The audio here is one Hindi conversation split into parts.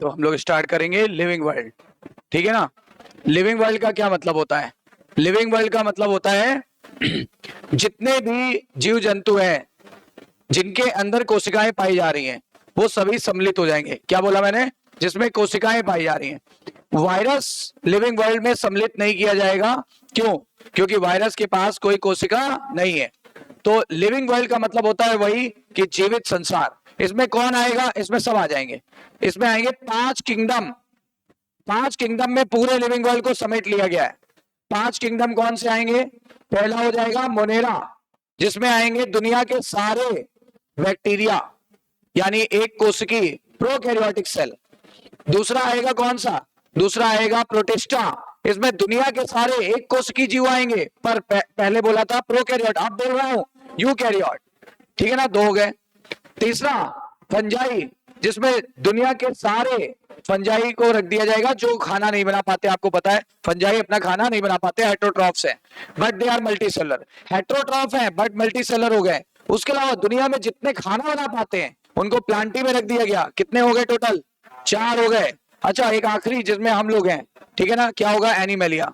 तो हम लोग स्टार्ट करेंगे लिविंग वर्ल्ड, ठीक है ना। लिविंग वर्ल्ड का क्या मतलब होता है? लिविंग वर्ल्ड का मतलब होता है जितने भी जीव जंतु हैं जिनके अंदर कोशिकाएं पाई जा रही हैं वो सभी सम्मिलित हो जाएंगे। क्या बोला मैंने? जिसमें कोशिकाएं पाई जा रही हैं। वायरस लिविंग वर्ल्ड में सम्मिलित नहीं किया जाएगा। क्यों? क्योंकि वायरस के पास कोई कोशिका नहीं है। तो लिविंग वर्ल्ड का मतलब होता है वही कि जीवित संसार। इसमें कौन आएगा? इसमें सब आ जाएंगे। इसमें आएंगे 5 किंगडम। 5 किंगडम में पूरे लिविंग वर्ल्ड को समेट लिया गया है। 5 किंगडम कौन से आएंगे? पहला हो जाएगा मोनेरा, जिसमें आएंगे दुनिया के सारे बैक्टीरिया यानी एक कोशिकी प्रोकैरियोटिक सेल। दूसरा आएगा कौन सा? दूसरा आएगा प्रोटिस्टा। इसमें दुनिया के सारे एक कोशिकी जीव आएंगे, पर पहले बोला था प्रोकैरियोट, अब बोल रहा हूं यूकैरियोट, ठीक है ना। 2 हो गए। तीसरा फंजाई, जिसमें दुनिया के सारे फंजाई को रख दिया जाएगा जो खाना नहीं बना पाते। आपको पता है फंजाई अपना खाना नहीं बना पाते, हेटरोट्रॉफ्स हैं but they are multicellular. Heterotroph हैं बट मल्टीसेलर हो गए। उसके अलावा दुनिया में जितने खाना बना पाते हैं उनको प्लांटी में रख दिया गया। कितने हो गए टोटल? 4 हो गए। अच्छा, एक आखिरी जिसमें हम लोग हैं, ठीक है ना, क्या होगा? एनिमलिया।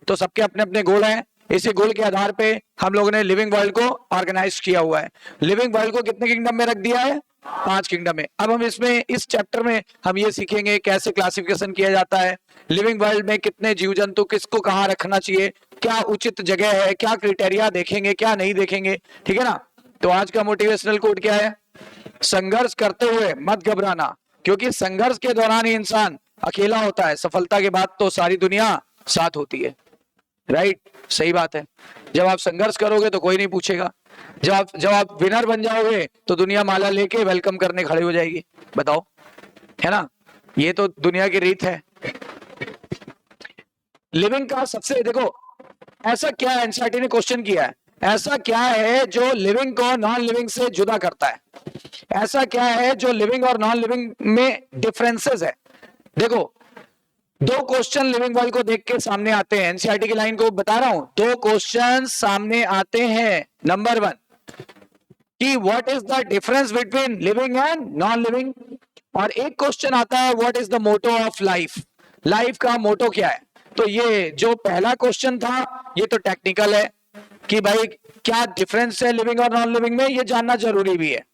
तो सबके अपने अपने गोल हैं। इसी गोल के आधार पे हम लोगों ने लिविंग वर्ल्ड को ऑर्गेनाइज किया हुआ है। लिविंग वर्ल्ड को कितने किंगडम में रख दिया है? 5 किंगडम में। अब हम इसमें इस चैप्टर में हम ये सीखेंगे कैसे क्लासिफिकेशन किया जाता है, लिविंग वर्ल्ड में कितने जीव जंतु किसको कहाँ रखना चाहिए, क्या उचित जगह है, क्या क्राइटेरिया देखेंगे, क्या नहीं देखेंगे, ठीक है ना। तो आज का मोटिवेशनल कोट क्या है? संघर्ष करते हुए मत घबराना, क्योंकि संघर्ष के दौरान ही इंसान अकेला होता है, सफलता के बाद तो सारी दुनिया साथ होती है। राइट, सही बात है। जब आप संघर्ष करोगे तो कोई नहीं पूछेगा। जब आप विनर बन जाओगे तो दुनिया माला लेके वेलकम करने खड़ी हो जाएगी। बताओ, है ना। ये तो दुनिया की रीत है। लिविंग का सबसे, देखो ऐसा क्या है, एनसीईआरटी ने क्वेश्चन किया है, ऐसा क्या है जो लिविंग को नॉन लिविंग से जुदा करता है? ऐसा क्या है जो लिविंग और नॉन लिविंग में डिफरेंसेस है? देखो, 2 क्वेश्चन लिविंग वर्ल्ड को देख के सामने आते हैं। एनसीईआरटी की लाइन को बता रहा हूं, 2 क्वेश्चन सामने आते हैं। नंबर 1 कि what is the difference between living and non living, और एक क्वेश्चन आता है what is the motto of life. Life का मोटो क्या है? तो ये जो पहला क्वेश्चन था ये तो टेक्निकल है कि भाई क्या डिफरेंस है लिविंग और नॉन लिविंग में, ये जानना जरूरी भी है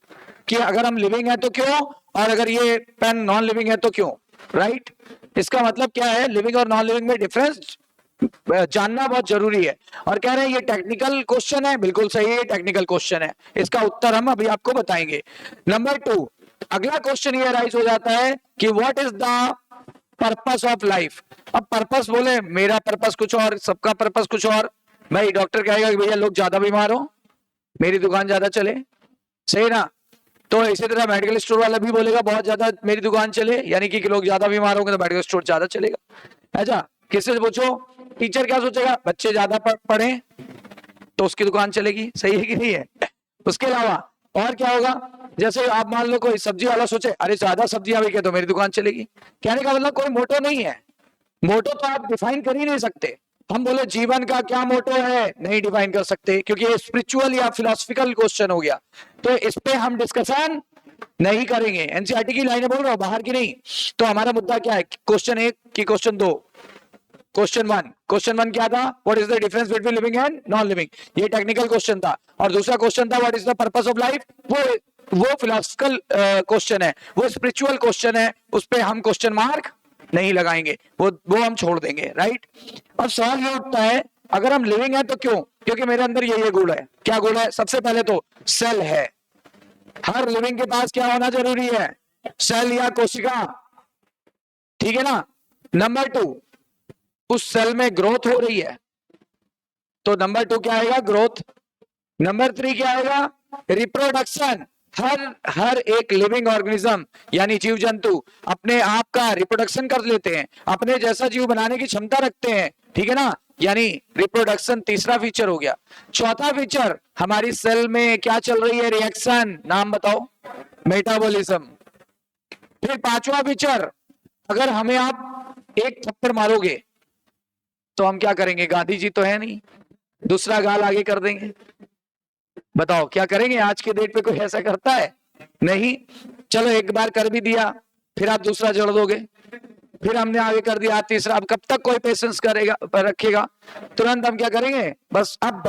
कि अगर हम लिविंग है तो क्यों, और अगर ये पेन नॉन लिविंग है तो क्यों। राइट, इसका मतलब क्या है, लिविंग और नॉन लिविंग में डिफरेंस जानना बहुत जरूरी है। और कह रहे हैं ये टेक्निकल क्वेश्चन है। बिल्कुल सही है, टेक्निकल क्वेश्चन है। इसका उत्तर हम अभी आपको बताएंगे। नंबर 2, अगला क्वेश्चन ये राइज हो जाता है कि what is the purpose of life. अब पर्पस बोले, मेरा पर्पस कुछ और, सबका पर्पस कुछ और। भाई डॉक्टर कहेगा कि भैया लोग ज्यादा बीमार हो, मेरी दुकान ज्यादा चले, सही ना। तो इसी तरह मेडिकल स्टोर वाला भी बोलेगा बहुत ज्यादा मेरी दुकान चले, यानी कि लोग ज्यादा बीमार होंगे तो मेडिकल स्टोर ज्यादा चलेगा। अच्छा, किससे पूछो, टीचर क्या सोचेगा, बच्चे ज्यादा पढ़े तो उसकी दुकान चलेगी, सही है कि नहीं है। उसके अलावा और क्या होगा, जैसे आप मान लो कोई सब्जी वाला सोचे अरे ज्यादा सब्जियां बिके तो मेरी दुकान चलेगी। कहने का मतलब कोई मोटो नहीं है। मोटो तो आप डिफाइन कर ही नहीं सकते। हम बोले जीवन का क्या मोटो है, नहीं डिफाइन कर सकते, क्योंकि ये स्पिरिचुअल या फिलोसफिकल क्वेश्चन हो गया। तो इस पे हम डिस्कशन नहीं करेंगे। एनसीईआरटी की लाइनें बोल रहा हूं, बाहर की नहीं। तो हमारा मुद्दा क्या है, क्वेश्चन 1 की क्वेश्चन 2। क्वेश्चन वन क्या था, what is the difference between living and non living, ये टेक्निकल क्वेश्चन था। और दूसरा क्वेश्चन था what is the purpose of life, वो फिलोसफिकल क्वेश्चन है, वो स्पिरिचुअल क्वेश्चन है, उस पर हम क्वेश्चन मार्क नहीं लगाएंगे, वो हम छोड़ देंगे। राइट, अब सवाल ये उठता है अगर हम लिविंग है तो क्यों, क्योंकि मेरे अंदर ये गुण है। क्या गुण है? सबसे पहले तो सेल है। हर लिविंग के पास क्या होना जरूरी है, सेल या कोशिका, ठीक है ना। नंबर 2, उस सेल में ग्रोथ हो रही है, तो नंबर 2 क्या आएगा, ग्रोथ। नंबर 3 क्या आएगा, रिप्रोडक्शन। हर एक लिविंग ऑर्गेनिज्म यानी जीव जंतु अपने आप का रिप्रोडक्शन कर लेते हैं, अपने जैसा जीव बनाने की क्षमता रखते हैं, ठीक है ना, यानी रिप्रोडक्शन तीसरा फीचर हो गया। चौथा फीचर, हमारी सेल में क्या चल रही है, रिएक्शन, नाम बताओ, मेटाबॉलिज्म। फिर 5वां फीचर, अगर हमें आप एक थप्पड़ मारोगे तो हम क्या करेंगे, गांधी जी तो है नहीं, दूसरा गाल आगे कर देंगे। बताओ क्या करेंगे, आज के डेट पे कोई ऐसा करता है? नहीं। चलो एक बार कर भी दिया, फिर आप दूसरा जोड़ दोगे, फिर हमने आगे कर दिया तीसरा। अब कब तक कोई पेशेंस करेगा, रखेगा? तुरंत हम क्या करेंगे, बस अब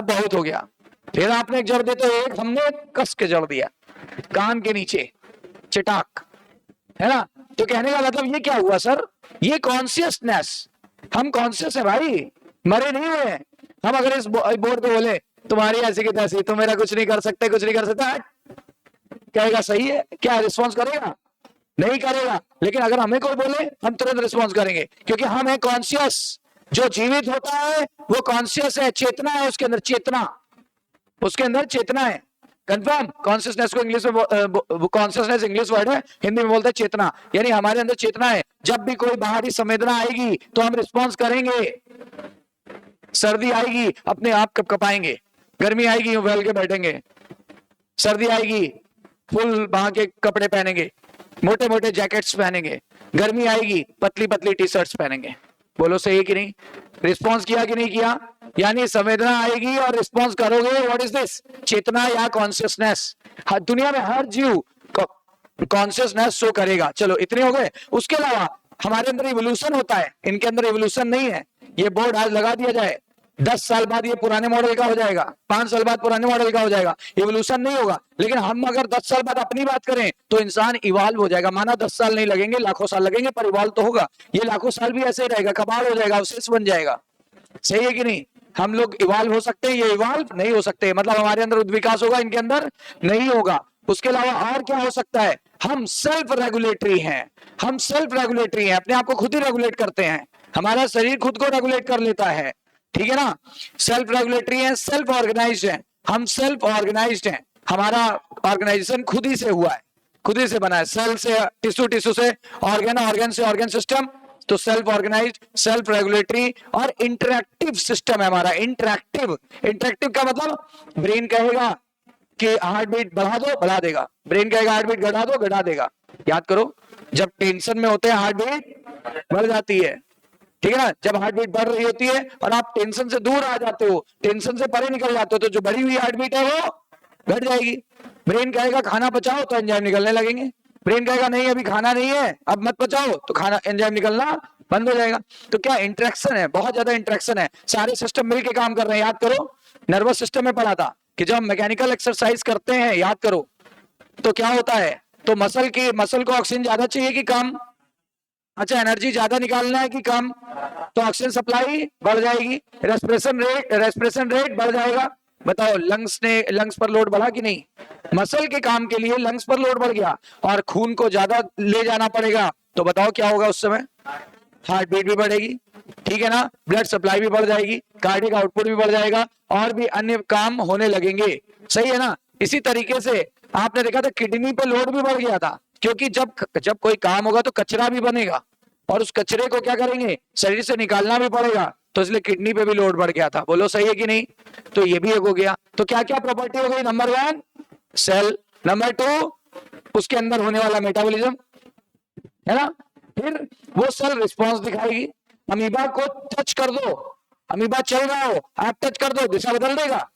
बहुत हो गया। फिर आपने एक जोड़ दिया तो एक हमने कस के जोड़ दिया कान के नीचे, चिटाक, है ना? तो कहने का मतलब ये क्या हुआ सर, ये कॉन्शियसनेस, हम कॉन्शियस है भाई, मरे नहीं हुए। हम अगर इस बोर्ड पे बोले तुम्हारी ऐसी की तैसी, तुम मेरा कुछ नहीं कर सकते, कुछ नहीं कर सकता, कहेगा सही है, क्या रिस्पॉन्स करेगा? नहीं करेगा। लेकिन अगर हमें कोई बोले हम तुरंत रिस्पॉन्स करेंगे, क्योंकि हम है कॉन्शियस। जो जीवित होता है वो कॉन्शियस है, चेतना है उसके अंदर, चेतना, उसके अंदर चेतना है। कंफर्म? कॉन्शियसनेस को इंग्लिश में, कॉन्शियसनेस इंग्लिश वर्ड है, हिंदी में बोलते हैं चेतना, यानी हमारे अंदर चेतना है। जब भी कोई बाहरी संवेदना आएगी तो हम रिस्पॉन्स करेंगे। सर्दी आएगी अपने आप कपकपाएंगे, गर्मी आएगी उबल के बैठेंगे, सर्दी आएगी फुल बांह के कपड़े पहनेंगे, मोटे मोटे जैकेट्स पहनेंगे, गर्मी आएगी पतली पतली टी शर्ट्स पहनेंगे। बोलो सही है कि नहीं? रिस्पॉन्स किया कि नहीं किया? यानी संवेदना आएगी और रिस्पॉन्स करोगे। What is this? चेतना या कॉन्शियसनेस। दुनिया में हर जीव कॉन्शियसनेस शो करेगा। चलो इतने हो गए। उसके अलावा हमारे अंदर इवोल्यूशन होता है, इनके अंदर इवोल्यूशन नहीं है। ये बोर्ड आज लगा दिया जाए, 10 साल बाद ये पुराने मॉडल का हो जाएगा, 5 साल बाद पुराने मॉडल का हो जाएगा, इवोल्यूशन नहीं होगा। लेकिन हम अगर 10 साल बाद अपनी बात करें तो इंसान इवॉल्व हो जाएगा। माना 10 साल नहीं लगेंगे, लाखों साल लगेंगे, पर इवॉल्व तो होगा। ये लाखों साल भी ऐसे ही रहेगा, कबाड़ हो जाएगा, अवशेष बन जाएगा। सही है कि नहीं? हम लोग इवॉल्व हो सकते हैं, ये इवॉल्व नहीं हो सकते। मतलब हमारे अंदर विकास होगा, इनके अंदर नहीं होगा। उसके अलावा और क्या हो सकता है? हम सेल्फ रेगुलेटरी हैं। हम सेल्फ रेगुलेटरी हैं, अपने आप को खुद ही रेगुलेट करते हैं। हमारा शरीर खुद को रेगुलेट कर लेता है, ठीक है ना? सेल्फ रेगुलेटरी है, सेल्फ ऑर्गेनाइज्ड है। हम सेल्फ ऑर्गेनाइज्ड हैं, हमारा ऑर्गेनाइजेशन खुद ही से हुआ है, खुद ही से बना है। सेल से टिश्यू, टिश्यू से ऑर्गन, ऑर्गन से ऑर्गन सिस्टम। तो सेल्फ ऑर्गेनाइज्ड, सेल्फ रेगुलेटरी और इंटरैक्टिव सिस्टम है हमारा। इंटरैक्टिव, इंटरैक्टिव का मतलब ब्रेन कहेगा कि हार्ट बीट बढ़ा दो, बढ़ा देगा। ब्रेन कहेगा हार्ट बीट घटा दो, घटा देगा। याद करो, जब टेंशन में होते हैं हार्ट बीट बढ़ जाती है, ठीक है ना? जब हार्ट बीट बढ़ रही होती है और आप टेंशन से दूर आ जाते हो, टेंशन से परे निकल जाते हो, तो जो बढ़ी हुई हार्ट बीट है वो घट जाएगी। ब्रेन कहेगा खाना पचाओ, तो एंजाइम निकलने लगेंगे। ब्रेन कहेगा नहीं अभी खाना नहीं है, अब मत पचाओ, तो खाना, एंजाइम निकलना बंद हो जाएगा। तो क्या इंटरेक्शन है, बहुत ज्यादा इंटरेक्शन है, सारे सिस्टम मिलकर काम कर रहे हैं। याद करो, नर्वस सिस्टम में पढ़ा था कि जब हम मैकेनिकल एक्सरसाइज करते हैं, याद करो, तो क्या होता है? तो मसल को ऑक्सीजन ज्यादा चाहिए कि कम? अच्छा, एनर्जी ज्यादा निकालना है कि कम? तो ऑक्सीजन सप्लाई बढ़ जाएगी, रेस्पिरेशन रेट बढ़ जाएगा। बताओ, लंग्स पर लोड बढ़ा कि नहीं? मसल के काम के लिए लंग्स पर लोड बढ़ गया और खून को ज्यादा ले जाना पड़ेगा, तो बताओ क्या होगा उस समय? हार्ट बीट भी बढ़ेगी, ठीक है ना? ब्लड सप्लाई भी बढ़ जाएगी, कार्डियक आउटपुट भी बढ़ जाएगा और भी अन्य काम होने लगेंगे। सही है ना? इसी तरीके से आपने देखा था किडनी पे लोड भी बढ़ गया था, क्योंकि जब कोई काम होगा तो कचरा भी बनेगा और उस कचरे को क्या करेंगे? शरीर से निकालना भी पड़ेगा, तो इसलिए किडनी पे भी लोड बढ़ गया था। बोलो सही है कि नहीं? तो ये भी एक हो गया। तो क्या क्या प्रॉपर्टी हो गई? नंबर 1 सेल, नंबर 2 उसके अंदर होने वाला मेटाबॉलिज्म, है ना? फिर वो सेल रिस्पॉन्स दिखाएगी। अमीबा को टच कर दो, अमीबा चल रहा हो, आप टच कर दो, दिशा बदल देगा।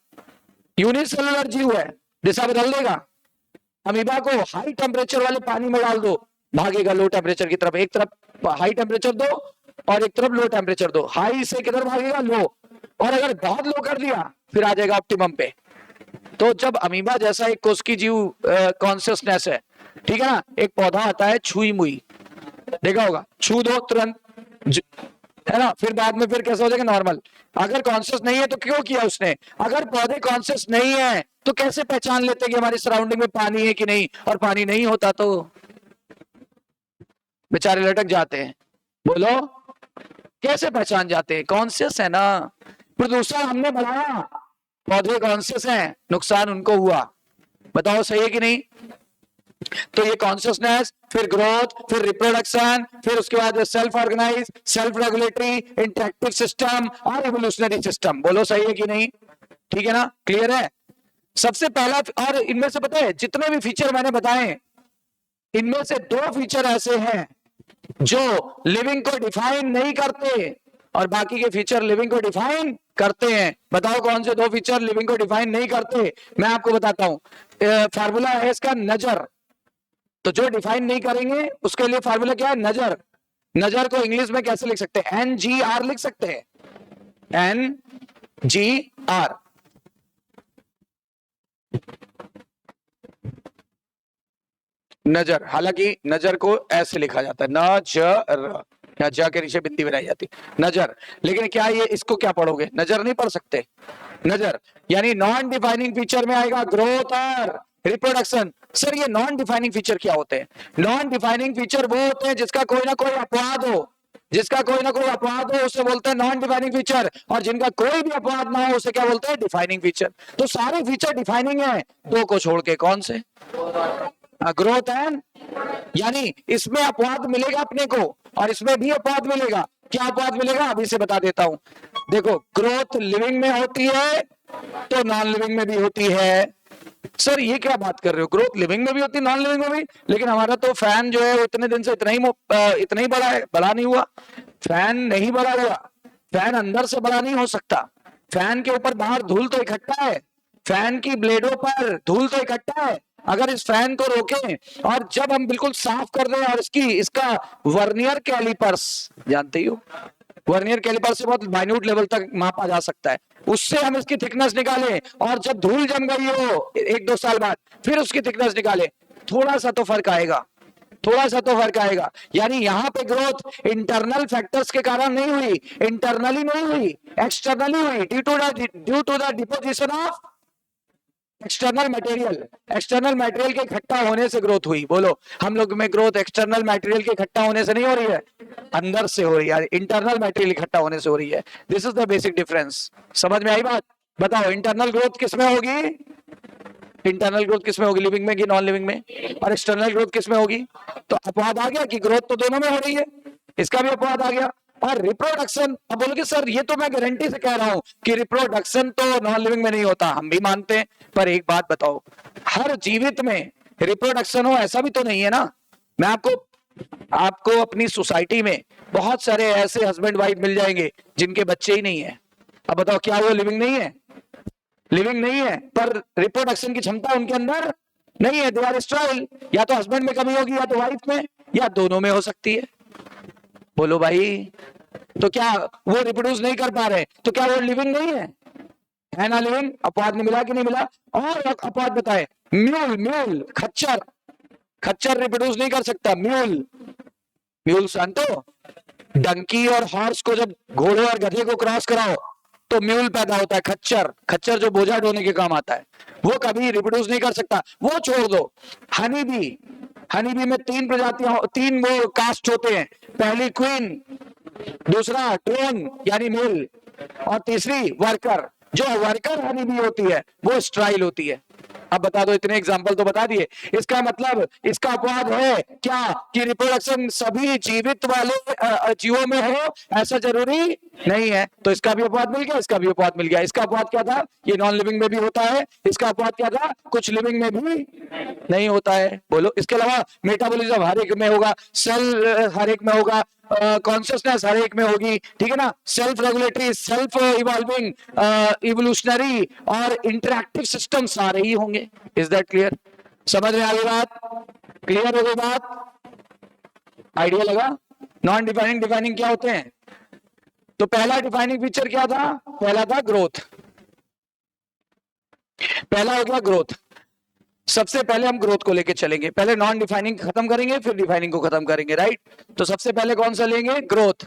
यूनिसेलुलर जीव है, दिशा बदल देगा। अमीबा को हाई टेम्परेचर वाले पानी में डाल दो, भागेगा लो टेम्परेचर की तरफ। एक तरफ हाई टेम्परेचर दो और एक तरफ लो टेम्परेचर दो, हाई से किधर भागेगा? लो। और अगर बहुत लो कर दिया फिर आ जाएगा ऑप्टिमम पे। तो जब अमीबा जैसा एक कोश की जीव कॉन्शियसनेस है, ठीक है ना? एक पौधा आता है छुई मुई, देखा होगा, छू दो तुरंत, है ना? फिर बाद में फिर कैसा हो जाएगा? नॉर्मल। अगर कॉन्शियस नहीं है तो क्यों किया उसने? अगर पौधे कॉन्शियस नहीं है तो कैसे पहचान लेते कि हमारी सराउंडिंग में पानी है कि नहीं? और पानी नहीं होता तो बेचारे लटक जाते हैं। बोलो कैसे पहचान जाते हैं? कॉन्शियस है ना। प्रदूषण हमने बढ़ाया, पौधे कॉन्शियस हैं, नुकसान उनको हुआ। बताओ सही है कि नहीं? तो ये कॉन्शियसनेस, फिर ग्रोथ, फिर रिप्रोडक्शन, फिर उसके बाद self organize, self regulatory, interactive system और एवोल्यूशनरी सिस्टम। बोलो सही है कि नहीं? ठीक है ना? क्लियर है? सबसे पहला, और इनमें से पता है जितने भी फीचर मैंने बताए, इनमें से 2 फीचर ऐसे हैं जो लिविंग को डिफाइन नहीं करते और बाकी के फीचर लिविंग को डिफाइन करते हैं। बताओ कौन से 2 फीचर लिविंग को डिफाइन नहीं करते? मैं आपको बताता हूं। फार्मूला है इसका, नजर। तो जो डिफाइन नहीं करेंगे उसके लिए फार्मूला क्या है? नजर। नजर को इंग्लिश में कैसे लिख सकते हैं? NGR लिख सकते हैं, NGR। नजर, हालांकि नजर को ऐसे लिखा जाता है, नजर, या जा के नीचे बिंदी बनाई जाती नजर। लेकिन क्या ये इसको क्या पढ़ोगे? नजर नहीं पढ़ सकते। नजर यानी नॉन डिफाइनिंग फीचर में आएगा ग्रोथ और रिप्रोडक्शन। सर ये नॉन डिफाइनिंग फीचर क्या होते हैं? नॉन डिफाइनिंग फीचर वो होते हैं जिसका कोई ना कोई अपवाद हो, जिसका कोई ना कोई अपवाद हो उसे बोलते हैं नॉन डिफाइनिंग फीचर, और जिनका कोई भी अपवाद ना हो उसे क्या बोलते हैं? Defining feature. तो सारे फीचर डिफाइनिंग है, दो को छोड़ के। कौन से? ग्रोथ एंड, यानी इसमें अपवाद मिलेगा अपने को और इसमें भी अपवाद मिलेगा। क्या अपवाद मिलेगा अभी से बता देता हूं। देखो, ग्रोथ लिविंग में होती है तो नॉन लिविंग में भी होती है। सर ये क्या बात कर रहे हो? ग्रोथ लिविंग में भी होती है, नॉन लिविंग में भी? लेकिन हमारा तो फैन जो है वो इतने दिन से इतना ही बड़ा है, बड़ा नहीं हुआ। फैन नहीं बड़ा हुआ, फैन अंदर से बड़ा नहीं हो सकता। फैन के ऊपर बाहर धूल तो इकट्ठा है, फैन की ब्लेडों पर धूल तो इकट्ठा है। अगर इस फैन को रोकें और जब हम बिल्कुल साफ कर दें और इसका वर्नियर कैलिपर्स, जानते हो वर्नियर कैलिपर से बहुत माइन्यूट लेवल तक मापा जा सकता है, उससे हम इसकी थिकनेस निकालें और जब धूल जम गई हो 1-2 साल बाद फिर उसकी थिकनेस निकालें, थोड़ा सा तो फर्क आएगा, थोड़ा सा तो फर्क आएगा। यानी यहां पे ग्रोथ इंटरनल फैक्टर्स के कारण नहीं हुई, इंटरनली नहीं हुई, एक्सटर्नली हुई, due to the deposition of external material. External material के इकट्ठा होने से ग्रोथ हुई। बोलो, हम लोग में ग्रोथ एक्सटर्नल मटेरियल के इकट्ठा होने से नहीं हो रही है, अंदर से हो रही है, इंटरनल मटेरियल इकट्ठा होने से हो रही है। This is the basic difference. समझ में आई बात? बताओ, इंटरनल ग्रोथ किसमें होगी? इंटरनल ग्रोथ किसमें होगी? लिविंग में कि नॉन लिविंग में? और एक्सटर्नल ग्रोथ किसमें होगी? तो अपवाद आ गया कि ग्रोथ तो दोनों में हो रही है, इसका भी अपवाद आ गया। और रिप्रोडक्शन, अब बोलोगे सर ये तो मैं गारंटी से कह रहा हूं कि रिप्रोडक्शन तो नॉन लिविंग में नहीं होता, हम भी मानते हैं, पर एक बात बताओ, हर जीवित में रिप्रोडक्शन हो ऐसा भी तो नहीं है ना। मैं आपको अपनी सोसाइटी में बहुत सारे ऐसे हस्बैंड वाइफ मिल जाएंगे जिनके बच्चे ही नहीं है। अब बताओ, क्या वो लिविंग नहीं है? लिविंग नहीं है, पर रिप्रोडक्शन की क्षमता उनके अंदर नहीं है, दे आर स्टराइल। या तो हस्बैंड में कमी होगी या तो वाइफ में, या दोनों में हो सकती है। बोलो भाई, तो क्या वो रिप्रोड्यूस नहीं कर पा रहे, तो क्या वो लिविंग नहीं है ना? लिविंग। अपवाद ने मिला कि नहीं मिला? और अपवाद बताए। म्यूल, खच्चर रिप्रोड्यूस नहीं कर सकता। म्यूल शांतो, डंकी और हॉर्स को जब घोड़े और गधे को क्रॉस कराओ तो म्यूल पैदा होता है। खच्चर जो बोझा ढोने के काम आता है, वो कभी रिप्रोड्यूस नहीं कर सकता। वो छोड़ दो, हनी बी में 3 प्रजातियां, 3 वो कास्ट होते हैं। पहली क्वीन, दूसरा ड्रोन यानी मेल, और तीसरी वर्कर। जो वर्कर हनी बी होती है वो स्ट्राइल होती है। अब बता दो, इतने एग्जाम्पल तो बता दिए। इसका मतलब इसका अपवाद है क्या कि रिप्रोडक्शन सभी जीवित वाले जीवों में हो, ऐसा जरूरी नहीं है। तो इसका भी अपवाद मिल गया, इसका भी अपवाद मिल गया। इसका अपवाद क्या था? ये नॉन लिविंग में भी होता है। इसका अपवाद क्या था? कुछ लिविंग में भी नहीं होता है। बोलो, इसके अलावा मेटाबॉलिज्म हर एक में होगा, सेल हर एक में होगा, कॉन्शियसनेस हर एक में होगी, ठीक है ना? Self regulatory, self evolving, evolutionary और इंटरैक्टिव सिस्टम सारे ही होंगे। Is that clear? समझ में आ गई बात? क्लियर हो गई बात? आइडिया लगा? नॉन डिफाइनिंग डिफाइनिंग क्या होते हैं? तो पहला डिफाइनिंग फीचर क्या था? पहला था ग्रोथ। पहला हो गया ग्रोथ। सबसे पहले हम ग्रोथ को लेके चलेंगे, पहले नॉन डिफाइनिंग खत्म करेंगे फिर डिफाइनिंग को खत्म करेंगे, राइट? तो सबसे पहले कौन सा लेंगे? ग्रोथ।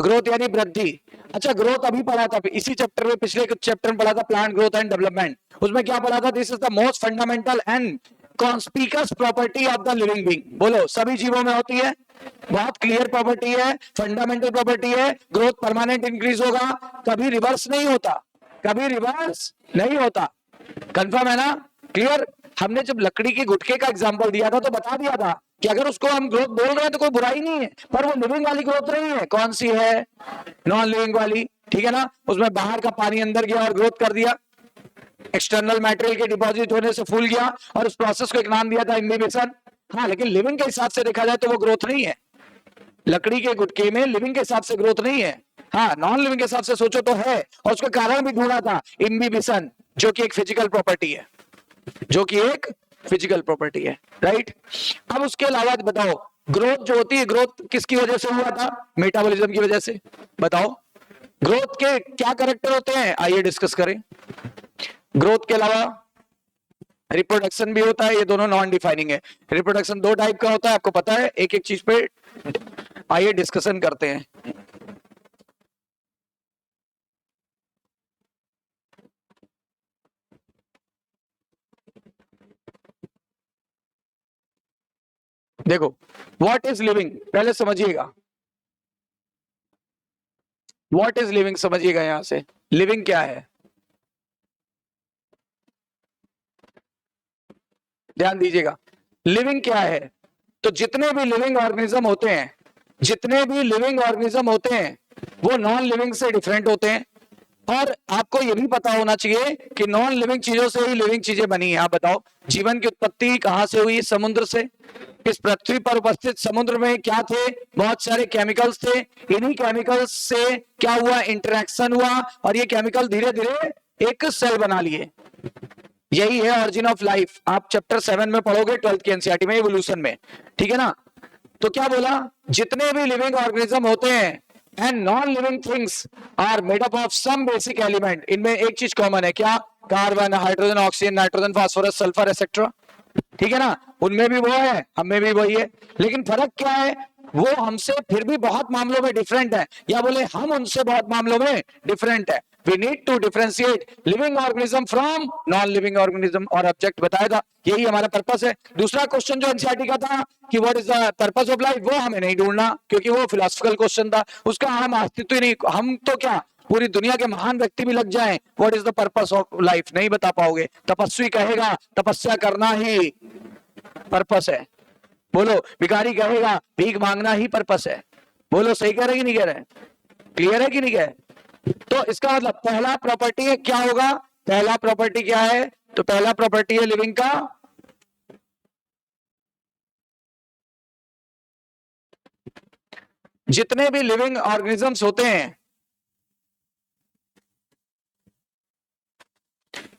ग्रोथ यानी वृद्धि। अच्छा, ग्रोथ अभी पढ़ा था इसी चैप्टर में, पिछले चैप्टर में पढ़ा था प्लांट ग्रोथ एंड डेवलपमेंट। उसमें क्या पढ़ा था? This is the most fundamental and conspicuous property of the living being. बोलो, सभी जीवों में होती है, बहुत क्लियर प्रॉपर्टी है, फंडामेंटल प्रॉपर्टी है। ग्रोथ परमानेंट इंक्रीज होगा, कभी रिवर्स नहीं होता, कभी रिवर्स नहीं होता। कंफर्म है ना? क्लियर? हमने जब लकड़ी के गुटके का एग्जांपल दिया था तो बता दिया था कि अगर उसको हम ग्रोथ बोल रहे हैं तो कोई बुराई नहीं है, पर वो लिविंग वाली ग्रोथ नहीं है। कौन सी है? नॉन लिविंग वाली, ठीक है ना? उसमें बाहर का पानी अंदर गया और ग्रोथ कर दिया, एक्सटर्नल मटेरियल के डिपॉजिट होने से फूल गया, और उस प्रोसेस को एक नाम दिया था इम्बिबिशन। हाँ, लेकिन लिविंग के हिसाब से देखा जाए तो वो ग्रोथ नहीं है। लकड़ी के गुटके में लिविंग के हिसाब से ग्रोथ नहीं है। हाँ, नॉन लिविंग के हिसाब से सोचो तो है, और उसका कारण भी ढूंढा था, इम्बिबिशन, जो कि एक फिजिकल प्रॉपर्टी है, जो कि एक फिजिकल प्रॉपर्टी है, राइट। अब उसके अलावा बताओ, ग्रोथ जो होती है, ग्रोथ किसकी वजह से हुआ था? मेटाबॉलिज्म की वजह से। बताओ ग्रोथ के क्या कैरेक्टर होते हैं, आइए डिस्कस करें। ग्रोथ के अलावा रिप्रोडक्शन भी होता है, ये दोनों नॉन डिफाइनिंग है। रिप्रोडक्शन दो टाइप का होता है, आपको पता है, एक एक चीज पे आइए डिस्कशन करते हैं। देखो व्हाट इज लिविंग, पहले समझिएगा व्हाट इज लिविंग, समझिएगा यहां से लिविंग क्या है, ध्यान दीजिएगा। लिविंग क्या है? तो जितने भी लिविंग ऑर्गेनिज्म होते हैं, जितने भी लिविंग ऑर्गेनिज्म होते हैं, वो नॉन लिविंग से डिफरेंट होते हैं। और आपको ये भी पता होना चाहिए कि नॉन लिविंग चीजों से ही लिविंग चीजें बनी हैं। आप बताओ जीवन की उत्पत्ति कहां से हुई? समुद्र से। इस पृथ्वी पर उपस्थित समुद्र में क्या थे? बहुत सारे केमिकल्स थे। इन्हीं केमिकल्स से क्या हुआ? इंटरेक्शन हुआ, और ये केमिकल धीरे धीरे एक सेल बना लिए। यही है ऑरिजिन ऑफ लाइफ। आप चैप्टर 7 में पढ़ोगे, 12th की एनसीईआरटी में, इवोल्यूशन में, ठीक है ना। तो क्या बोला? जितने भी लिविंग ऑर्गेनिज्म होते हैं and non living things are made up of some basic element. इनमें एक चीज कॉमन है, क्या? Carbon, hydrogen, oxygen, nitrogen, phosphorus, sulphur etcetera, ठीक है ना। उनमें भी वो है, हमें भी वही है, लेकिन फर्क क्या है? वो हमसे फिर भी बहुत मामलों में डिफरेंट है, या बोले हम उनसे बहुत मामलों में डिफरेंट है। We need to differentiate living organism from non living organism, और ऑब्जेक्ट बताएगा, यही हमारा पर्पस है। दूसरा क्वेश्चन जो एनसीईआरटी का था कि what is the purpose of life, वो हमें नहीं ढूंढना, क्योंकि वो फिलोसफिकल क्वेश्चन था, उसका हम अस्तित्व ही नहीं। हम तो क्या, पूरी दुनिया के महान व्यक्ति भी लग जाएं, what is the purpose of life नहीं बता पाओगे। तपस्वी कहेगा तपस्या करना ही पर्पस है। बोलो भिखारी कहेगा भीख मांगना ही पर्पस है। बोलो सही कह रहे कि नहीं कह रहे? क्लियर है कि नहीं कह रहे? तो इसका मतलब पहला प्रॉपर्टी है, क्या होगा? पहला प्रॉपर्टी क्या है? तो पहला प्रॉपर्टी है लिविंग का जितने भी लिविंग ऑर्गेनिजम्स होते हैं,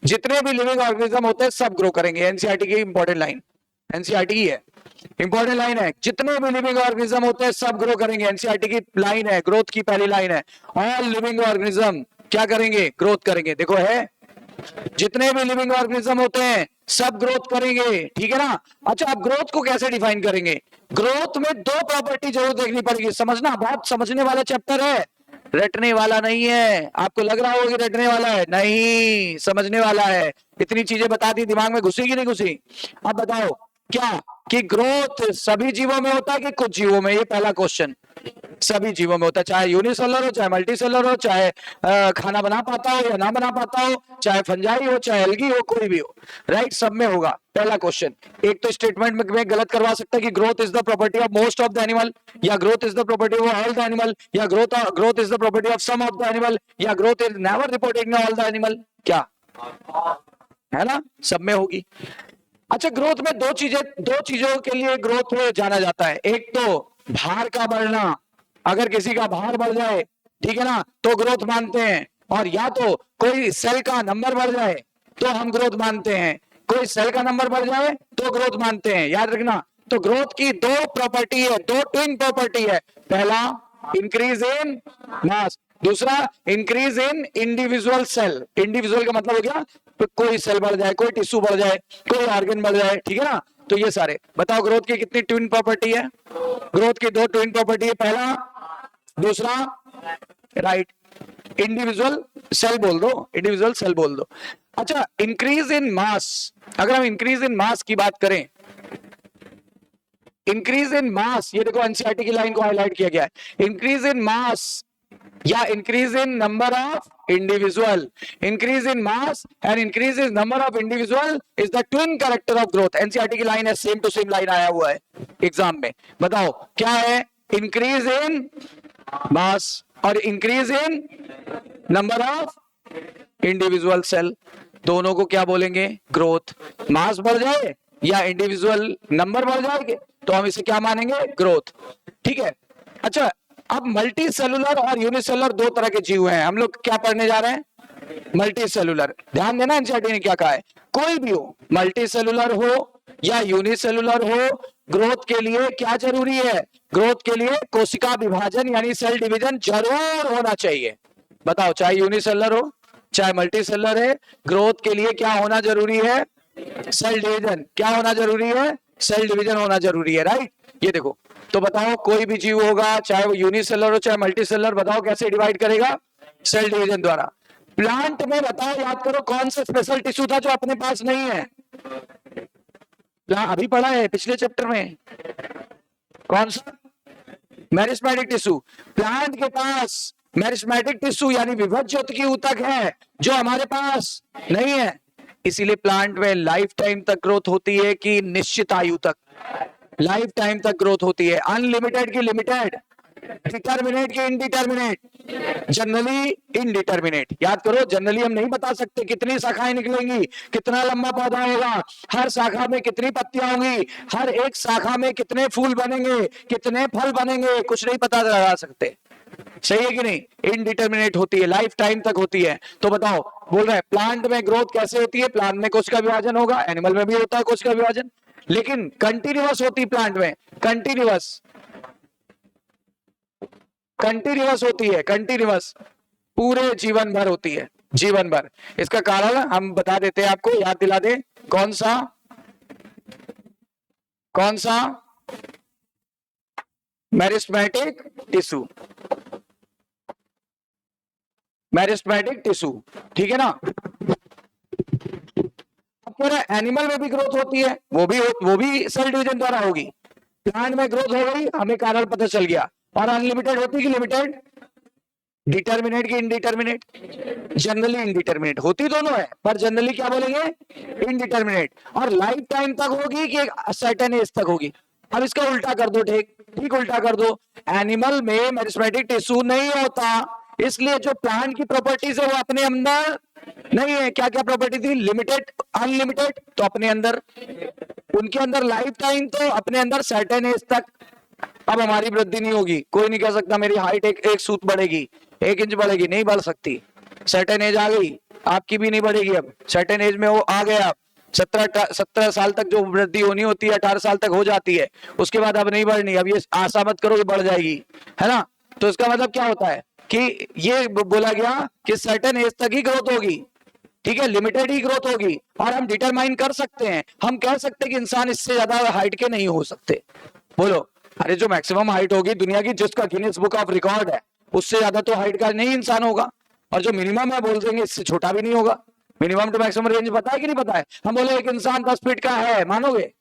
जितने भी लिविंग ऑर्गेनिज्म होते हैं सब ग्रो करेंगे। एनसीईआरटी की इंपॉर्टेंट लाइन, एनसीईआरटी की है, इंपॉर्टेंट लाइन है। जितने भी लिविंग ऑर्गेनिज्म होते हैं सब ग्रो करेंगे, एनसीईआरटी की लाइन है, ग्रोथ की पहली लाइन है। ऑल लिविंग ऑर्गेनिज्म क्या करेंगे? ग्रोथ करेंगे। देखो है, जितने भी लिविंग ऑर्गेनिज्म होते हैं सब ग्रोथ करेंगे, ठीक है ना। अच्छा आप ग्रोथ को कैसे डिफाइन करेंगे? ग्रोथ में दो प्रॉपर्टी जरूर देखनी पड़ेगी, समझना, बहुत समझने वाला चैप्टर है, रटने वाला नहीं है। आपको लग रहा होगा कि रटने वाला है, नहीं, समझने वाला है। इतनी चीजें बता दी, दिमाग में घुसी कि नहीं घुसी? अब बताओ क्या कि ग्रोथ सभी जीवों में होता है कि कुछ जीवों में? ये पहला क्वेश्चन। सभी जीवों में होता है, चाहे यूनिसेलुलर हो, चाहे मल्टीसेलुलर हो, चाहे खाना बना पाता हो या ना बना पाता हो, चाहे फंजाई हो, चाहे एल्गी हो, कोई भी हो, राइट, सब में होगा। पहला क्वेश्चन। एक तो स्टेटमेंट में गलत करवा सकता है कि growth is the property of most of the animal, या growth is the property of all the animal, या growth is the property of some of the animal, या growth is never reported in all the animal. क्या है ना, सब में होगी। अच्छा ग्रोथ में दो चीजों के लिए ग्रोथ जाना जाता है। एक तो भार का बढ़ना, अगर किसी का भार बढ़ जाए, ठीक है ना, तो ग्रोथ मानते हैं। और या तो कोई सेल का नंबर बढ़ जाए तो हम ग्रोथ मानते हैं, कोई सेल का नंबर बढ़ जाए तो ग्रोथ मानते हैं, याद रखना। तो ग्रोथ की दो प्रॉपर्टी है, दो ट्विन प्रॉपर्टी है। पहला इंक्रीज इन मास, दूसरा increase in individual cell. Individual का मतलब हो गया तो कोई सेल बढ़ जाए, कोई टिश्यू बढ़ जाए, कोई ऑर्गन बढ़ जाए, ठीक है ना। तो ये सारे बताओ ग्रोथ की कितनी ट्विन प्रॉपर्टी है? ग्रोथ की दो ट्विन प्रॉपर्टी है, पहला, दूसरा, राइट। इंडिविजुअल सेल बोल दो, इंडिविजुअल सेल बोल दो। अच्छा इंक्रीज इन मास, अगर हम इंक्रीज इन मास की बात करें, इंक्रीज इन मास, ये देखो एनसीईआरटी की लाइन को हाईलाइट किया गया है, इंक्रीज इन मास या increase in number of individual, increase in mass and increase in number of individual is the twin character of growth. NCERT की लाइन है, सेम टू सेम लाइन आया हुआ है एग्जाम में। बताओ क्या है? इंक्रीज इन मास और increase in number of individual cell, दोनों को क्या बोलेंगे? ग्रोथ। मास बढ़ जाए या इंडिविजुअल नंबर बढ़ जाएंगे तो हम इसे क्या मानेंगे? ग्रोथ, ठीक है। अच्छा अब मल्टी सेलुलर और यूनिसेलुलर दो तरह के जीव हैं, हम लोग क्या पढ़ने जा रहे हैं? Multi cellular. ध्यान देना एनसीईआरटी ने क्या कहा है, कोई भी हो, मल्टी सेलुलर हो या यूनिसेलुलर हो, ग्रोथ के लिए क्या जरूरी है? ग्रोथ के लिए कोशिका विभाजन यानी सेल डिवीजन जरूर होना चाहिए। बताओ, चाहे यूनिसेलुलर हो चाहे मल्टी सेलुलर है, ग्रोथ के लिए क्या होना जरूरी है? Cell division. क्या होना जरूरी है? सेल डिवीजन होना जरूरी है, राइट। ये देखो, तो बताओ कोई भी जीव होगा, चाहे वो यूनिसेलुलर हो चाहे मल्टी सेलुलर, बताओ कैसे डिवाइड करेगा? सेल डिवीजन द्वारा। प्लांट में बताओ, याद करो कौन सा स्पेशल टिश्यू था जो अपने पास नहीं है? अभी पढ़ा है पिछले चैप्टर में, कौन सा? Meristematic tissue. प्लांट के पास मेरिस्टेमेटिक टिश्यू यानी विभज्य ऊतक की ऊतक है जो हमारे पास नहीं है। इसीलिए प्लांट में लाइफ टाइम तक ग्रोथ होती है कि निश्चित आयु तक? लाइफ टाइम तक ग्रोथ होती है। अनलिमिटेड की लिमिटेड, डिटर्मिनेट की इनडिटर्मिनेट? Generally indeterminate. याद करो, जनरली हम नहीं बता सकते कितनी शाखाएं निकलेंगी, कितना लंबा पौधा होगा, हर शाखा में कितनी पत्तियां होंगी, हर एक शाखा में कितने फूल बनेंगे, कितने फल बनेंगे, कुछ नहीं पता लगा सकते। सही है कि नहीं? इनडिटर्मिनेट होती है, लाइफ टाइम तक होती है। तो बताओ, बोल रहे हैं प्लांट में ग्रोथ कैसे होती है? प्लांट में कोशिका विभाजन होगा, एनिमल में भी होता है कोशिका विभाजन, लेकिन कंटिन्यूअस होती है प्लांट में। कंटिन्यूअस कंटिन्यूअस होती है, कंटिन्यूअस पूरे जीवन भर होती है, जीवन भर। इसका कारण हम बता देते हैं आपको, याद दिला दे। कौन सा? कौन सा? Meristematic tissue. मेरिस्टेमेटिक टिश्यू, ठीक है ना। अब एनिमल में भी ग्रोथ होती है, वो भी सेल डिवीजन द्वारा होगी। प्लांट में ग्रोथ हो गई, हमें कारण पता चल गया। और अनलिमिटेड होती कि लिमिटेड? डिटर्मिनेट की इनडिटर्मिनेट? जनरली इनडिटर्मिनेट होती, दोनों है, पर जनरली क्या बोलेंगे? इनडिटर्मिनेट। और लाइफ टाइम तक होगी कि सर्टेन एज तक होगी? अब इसका उल्टा कर दो, ठीक ठीक उल्टा कर दो। एनिमल में मेरिस्टेमेटिक टिश्यू नहीं होता, इसलिए जो प्लांट की प्रॉपर्टीज है वो अपने अंदर नहीं है। क्या क्या प्रॉपर्टी थी? लिमिटेड, अनलिमिटेड तो अपने अंदर, उनके अंदर लाइफ टाइम तो अपने अंदर सर्टेन एज तक। अब हमारी वृद्धि नहीं होगी, कोई नहीं कह सकता मेरी हाइट एक सूत बढ़ेगी, 1 इंच बढ़ेगी, नहीं बढ़ सकती। सर्टेन एज आ गई, आपकी भी नहीं बढ़ेगी। अब सर्टेन एज में वो आ गए आप, 17 साल तक जो वृद्धि होनी होती है 18 साल तक हो जाती है, उसके बाद अब नहीं बढ़नी। अब ये आशा मत करो कि बढ़ जाएगी, है ना। तो इसका मतलब क्या होता है कि ये बोला गया कि सर्टेन एज तक ही ग्रोथ होगी, ठीक है, लिमिटेड ही ग्रोथ होगी। और हम डिटरमाइन कर सकते हैं, हम कह सकते हैं कि इंसान इससे ज्यादा हाइट के नहीं हो सकते। बोलो, अरे जो मैक्सिमम हाइट होगी दुनिया की, जिसका गिनीज बुक ऑफ रिकॉर्ड है, उससे ज्यादा तो हाइट का नहीं इंसान होगा। और जो मिनिमम है बोल देंगे इससे छोटा भी नहीं होगा। मिनिमम टू मैक्सिमम रेंज पता है कि नहीं पता है? हम बोले एक इंसान 10 फीट का है, मानोगे?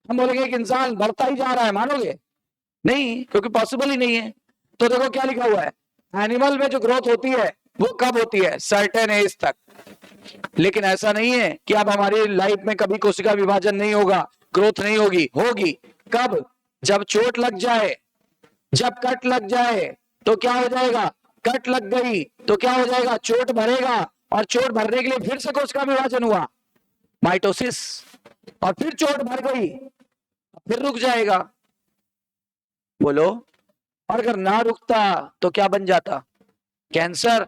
हम बोलेंगे एक इंसान बढ़ता ही जा रहा है, मानोगे? नहीं, क्योंकि पॉसिबल ही नहीं है। तो देखो क्या लिखा हुआ है, एनिमल में जो ग्रोथ होती है वो कब होती है? सर्टेन एज तक। लेकिन ऐसा नहीं है कि अब हमारी लाइफ में कभी कोशिका विभाजन नहीं होगा, ग्रोथ नहीं होगी। होगी कब? जब चोट लग जाए, जब कट लग जाए तो क्या हो जाएगा? कट लग गई तो क्या हो जाएगा? चोट भरेगा, और चोट भरने के लिए फिर से कोशिका विभाजन हुआ, माइटोसिस, और फिर चोट भर गई, फिर रुक जाएगा। बोलो, और अगर ना रुकता तो क्या बन जाता? Cancer.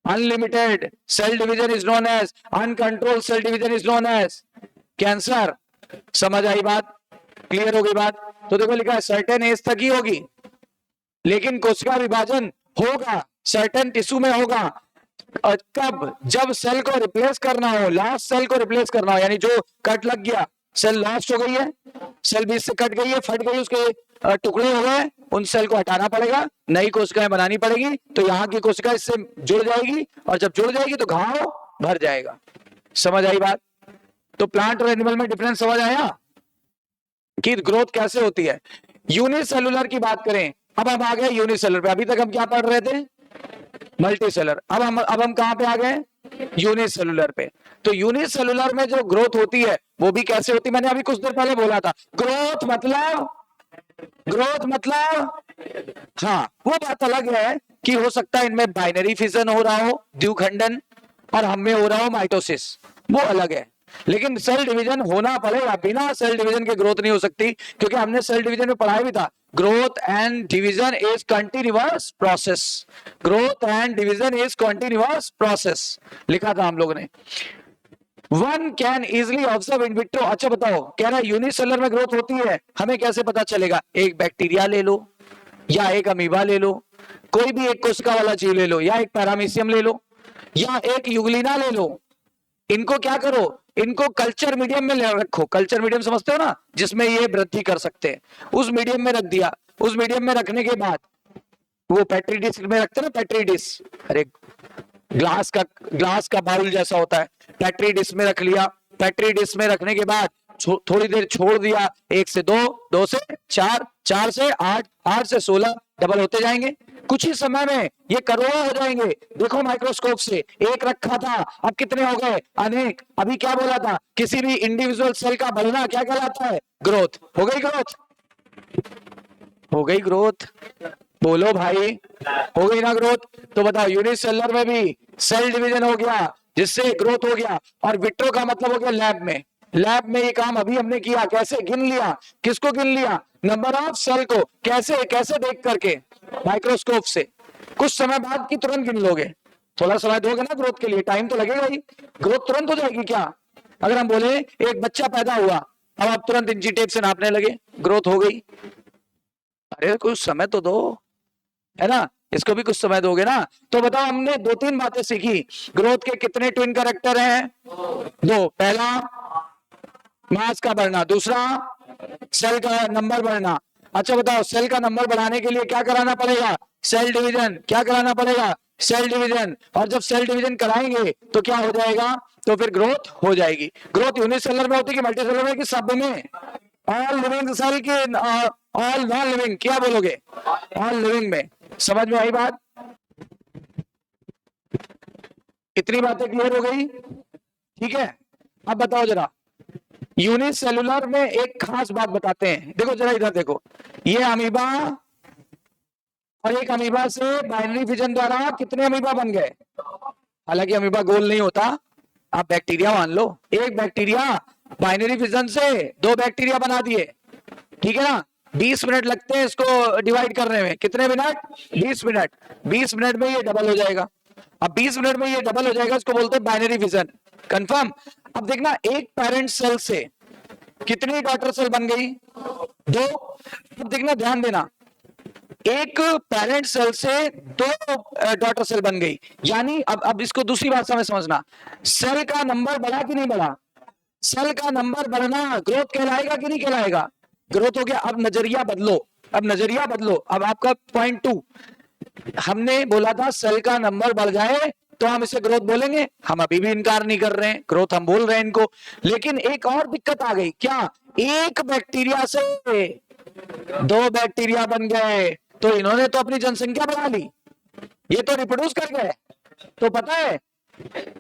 Unlimited cell division is known as, uncontrolled cell division is known as cancer. समझ आई बात? क्लियर हो गई बात? तो देखो लिखा है सर्टेन एज तक ही होगी, लेकिन कोशिका विभाजन होगा, सर्टेन टिश्यू में होगा। और कब? जब सेल को रिप्लेस करना हो, लास्ट सेल को रिप्लेस करना हो, यानी जो कट लग गया, सेल लास्ट हो गई है, सेल बीच से कट गई है, फट गई, उसके टुकड़े हो गए, उन सेल को हटाना पड़ेगा, नई कोशिकाएं बनानी पड़ेगी। तो यहाँ की कोशिका इससे जुड़ जाएगी, और जब जुड़ जाएगी तो घाव भर जाएगा। समझ आई बात? तो प्लांट और एनिमल में डिफरेंस समझ आया कि ग्रोथ कैसे होती है। यूनिसेलुलर की बात करें, अब हम आ गए यूनिसेलुलर पे। अभी तक हम क्या पढ़ रहे थे? मल्टीसेलुलर। अब हम कहां पे आ गए? यूनिसेलुलर पे। तो यूनिसेलुलर में जो ग्रोथ होती है वो भी कैसे होती है? मैंने अभी कुछ देर पहले बोला था, ग्रोथ मतलब हाँ, वो बात अलग है कि हो सकता है इनमें बाइनरी फिजन हो रहा हो, द्विखंडन, और हम में हो रहा हो माइटोसिस, वो अलग है। लेकिन सेल डिवीजन होना पड़ेगा, बिना सेल डिवीजन के ग्रोथ नहीं हो सकती, क्योंकि हमने सेल डिवीजन में पढ़ाया भी था, growth and division is continuous process. Growth and division is continuous process लिखा था हम लोगों ने। One can easily observe in vitro. अच्छा बताओ, कह रहा है यूनिसेलुलर में ग्रोथ होती है, हमें कैसे पता चलेगा? एक बैक्टीरिया ले लो या एक अमीबा ले लो, कोई भी एक कोशिका वाला जीव ले लो, या एक पैरामीशियम ले लो, या एक यूग्लिना ले लो। इनको क्या करो, इनको कल्चर मीडियम में ले रखो। कल्चर मीडियम समझते हो ना, जिसमें ये वृद्धि कर सकते हैं। उस मीडियम में रख दिया। उस मीडियम में रखने के बाद वो पेट्री डिश में रखते हैं ना, पेट्री डिश, अरे ग्लास का बाउल जैसा होता है, पेट्री डिश में रख लिया। पेट्री डिश में रखने के बाद थोड़ी देर छोड़ दिया, 1 से 2, 2 से 4, 4 से 8, 8 से 16 डबल होते जाएंगे। कुछ ही समय में ये करोड़ों हो जाएंगे। देखो माइक्रोस्कोप से, एक रखा था, अब कितने हो गए? अनेक। अभी क्या बोला था? किसी भी इंडिविजुअल सेल का बढ़ना क्या कहलाता है? ग्रोथ। हो गई ग्रोथ? हो गई ग्रोथ? बोलो भाई, हो गई ना ग्रोथ? तो बताओ, यूनिसेलुलर में भी सेल डिवीजन हो गया जिससे ग्रोथ हो गया, और विट्रो का मतलब हो गया लैब में। लैब में ये काम अभी हमने किया। कैसे गिन लिया? किसको गिन लिया? नंबर ऑफ सेल को। कैसे? कैसे देख करके? माइक्रोस्कोप से। कुछ समय बाद की तुरंत गिन लोगे। थोड़ा समय दोगे ना ग्रोथ के लिए, टाइम तो लगेगा ही। ग्रोथ तुरंत हो जाएगी क्या? अगर हम बोले एक बच्चा पैदा हुआ, अब आप तुरंत इंची टेप से नापने लगे, ग्रोथ हो गई? अरे कुछ समय तो दो, है ना? इसको भी कुछ समय दोगे ना। तो बताओ, हमने 2-3 बातें सीखी। ग्रोथ के कितने ट्विन कैरेक्टर हैं? 2। पहला मास का बढ़ना, दूसरा सेल का नंबर बढ़ना। अच्छा बताओ, सेल का नंबर बढ़ाने के लिए क्या कराना पड़ेगा? Cell division. क्या कराना पड़ेगा? Cell division. और जब सेल डिवीजन कराएंगे तो क्या हो जाएगा? तो फिर ग्रोथ हो जाएगी। ग्रोथ यूनिसेलुलर में होती है कि मल्टीसेलुलर में कि सब में? ऑल लिविंग सेल के, ऑल नॉन लिविंग, क्या बोलोगे? ऑल लिविंग में। समझ में आई बात? इतनी बातें क्लियर हो गई? ठीक है। अब बताओ जरा, यूनिसेलुलर में एक खास बात बताते हैं। देखो जरा इधर देखो, ये अमीबा और एक अमीबा से बाइनरी फिजन द्वारा कितने अमीबा बन गए? हालांकि अमीबा गोल नहीं होता, आप बैक्टीरिया मान लो। एक बैक्टीरिया बाइनरी फिजन से 2 बैक्टीरिया बना दिए, ठीक है ना? 20 मिनट लगते हैं इसको डिवाइड करने में। कितने मिनट? 20 मिनट। 20 मिनट में ये डबल हो जाएगा। अब 20 मिनट में ये डबल हो जाएगा, इसको बोलते हैं बाइनरी फिजन। कंफर्म? अब देखना, एक पेरेंट सेल से कितनी डॉटर सेल बन गई? 2। अब देखना, ध्यान देना, एक पेरेंट सेल से 2 डॉटर सेल बन गई। यानी अब इसको दूसरी भाषा में समझना, सेल का नंबर बढ़ा कि नहीं बढ़ा? सेल का नंबर बढ़ना ग्रोथ कहलाएगा कि नहीं कहलाएगा? ग्रोथ हो गया। अब नजरिया बदलो, अब नजरिया बदलो। अब आपका पॉइंट 2, हमने बोला था सेल का नंबर बढ़ जाए तो हम इसे ग्रोथ बोलेंगे। हम अभी भी इनकार नहीं कर रहे हैं, ग्रोथ हम बोल रहे हैं इनको। लेकिन एक और दिक्कत आ गई। क्या? एक बैक्टीरिया से 2 बैक्टीरिया बन गए, तो इन्होंने तो अपनी जनसंख्या बढ़ा ली, ये तो रिप्रोड्यूस कर गए। तो पता है,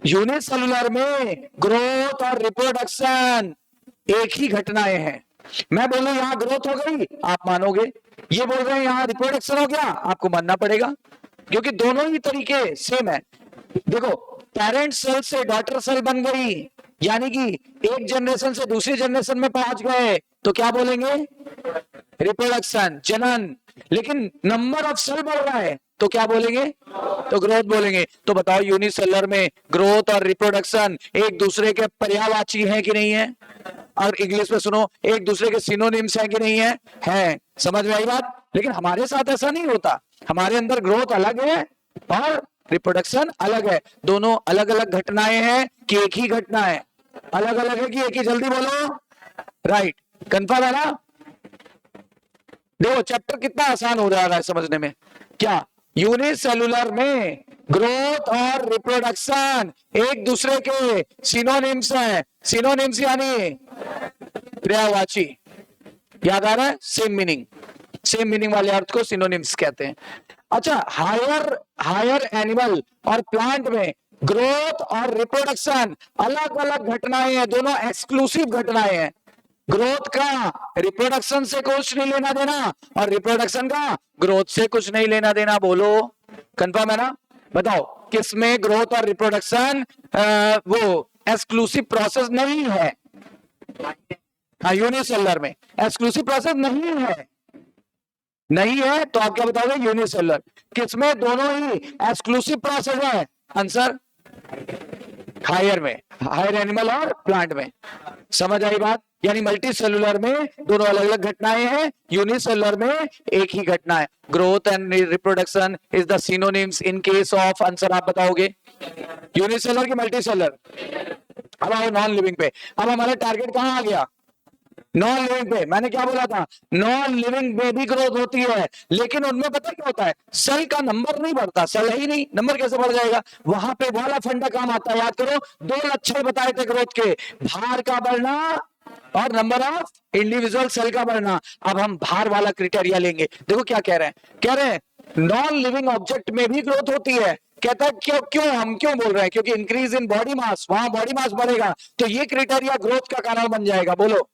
यूनिसेलुलर में ग्रोथ और रिप्रोडक्शन एक ही घटनाएं हैं। मैं बोलूं यहां ग्रोथ हो गई, आप मानोगे। ये बोल रहे हैं यहां रिप्रोडक्शन हो गया, आपको मानना पड़ेगा, क्योंकि दोनों ही तरीके सेम है। देखो, पेरेंट सेल से डॉटर सेल बन गई, यानी कि एक जनरेशन से दूसरी जनरेशन में पहुंच गए, तो क्या बोलेंगे? रिप्रोडक्शन, जनन। लेकिन नंबर ऑफ सेल बढ़ रहा है, तो क्या बोलेंगे? तो ग्रोथ बोलेंगे। तो बताओ, यूनिसेलुलर में ग्रोथ और रिप्रोडक्शन एक दूसरे के पर्यायवाची हैं कि नहीं है? और इंग्लिश में सुनो, एक दूसरे के सिनोनिम्स हैं कि नहीं है? है। समझ में आई बात? लेकिन हमारे साथ ऐसा नहीं होता। हमारे अंदर ग्रोथ अलग है और रिप्रोडक्शन अलग है। दोनों अलग अलग घटनाएं हैं कि एक ही घटना है? अलग अलग है कि एक ही? जल्दी बोलो। राइट। कंफर्म है ना? देखो, चैप्टर कितना आसान हो रहा है समझने में। क्या? यूनिसेलुलर में ग्रोथ और रिप्रोडक्शन एक दूसरे के सिनोनिम्स हैं। सिनोनिम्स यानी पर्यायवाची। याद आ रहा है? सेम मीनिंग, सेम मीनिंग वाले अर्थ को सिनोनिम्स कहते हैं। अच्छा, हायर एनिमल और प्लांट में ग्रोथ और रिप्रोडक्शन अलग अलग घटनाएं हैं, दोनों एक्सक्लूसिव घटनाएं हैं। ग्रोथ का रिप्रोडक्शन से कुछ नहीं लेना देना, और रिप्रोडक्शन का ग्रोथ से कुछ नहीं लेना देना। बोलो, कंफर्म है ना? बताओ, किसमें ग्रोथ और रिप्रोडक्शन वो एक्सक्लूसिव प्रोसेस नहीं है? हाँ, यूनिसेलुलर में एक्सक्लूसिव प्रोसेस नहीं है। नहीं है तो आप क्या बताओगे? यूनिसेलुलर। किसमें दोनों ही एक्सक्लूसिव प्रोसेस है? आंसर हायर में, हायर एनिमल और प्लांट में। समझ आई बात? यानी मल्टी सेलुलर में दोनों अलग अलग घटनाएं हैं, यूनिसेलुलर में एक ही घटना है। Growth and reproduction is the synonyms in case of, answer आप बताओगे, यूनिसेलुलर की मल्टी सेलुलर। अब आओ नॉन लिविंग पे। अब हमारा टारगेट कहां आ गया? नॉन लिविंग पे। मैंने क्या बोला था? नॉन लिविंग में भी ग्रोथ होती है, लेकिन उनमें पता क्या होता है? सेल का नंबर नहीं बढ़ता, सेल है ही नहीं, नंबर कैसे बढ़ जाएगा? वहां पे वाला फंडा काम आता है। याद करो, दो लक्षण बताए थे ग्रोथ के, भार का बढ़ना और नंबर ऑफ इंडिविजुअल सेल का बढ़ना। अब हम भार वाला क्राइटेरिया लेंगे। देखो क्या कह रहे हैं, कह रहे हैं नॉन लिविंग ऑब्जेक्ट में भी ग्रोथ होती है। कहता है क्यों? क्यों हम क्यों बोल रहे हैं? क्योंकि इंक्रीज इन बॉडी मास, वहां बॉडी मास बढ़ेगा, तो ये क्राइटेरिया ग्रोथ का कारण बन जाएगा। बोलो,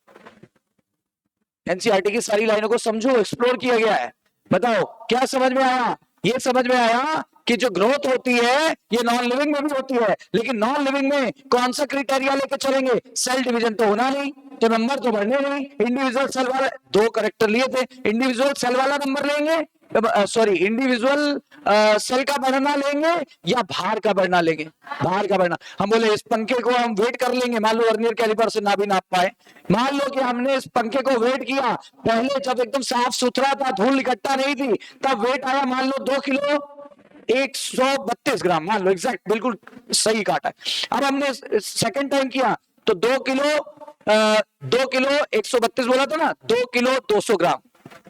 एनसीईआरटी की सारी लाइनों को समझो, एक्सप्लोर किया गया है। बताओ क्या समझ में आया? ये समझ में आया कि जो ग्रोथ होती है ये नॉन लिविंग में भी होती है, लेकिन नॉन लिविंग में कौन सा क्राइटेरिया लेके चलेंगे? सेल डिवीजन तो होना नहीं, तो नंबर तो बढ़ने नहीं। इंडिविजुअल सेल वाला, दो करेक्टर लिए थे, इंडिविजुअल सेल वाला नंबर लेंगे, सॉरी इंडिविजुअल सेल का बढ़ना लेंगे या भार का बढ़ना लेंगे? भार का बढ़ना। हम बोले इस पंखे को हम वेट कर लेंगे, मान लो वर्नियर कैलिपर से ना भी नाप पाए, मान लो कि हमने इस पंखे को वेट किया, पहले जब एकदम साफ सुथरा था, धूल इकट्ठा नहीं थी, तब वेट आया मान लो 2 किलो 132 ग्राम, मान लो एग्जैक्ट, बिल्कुल सही काटा है। अब हमने सेकंड टाइम किया तो 2 किलो 132 बोला था ना, 2 किलो 200 ग्राम,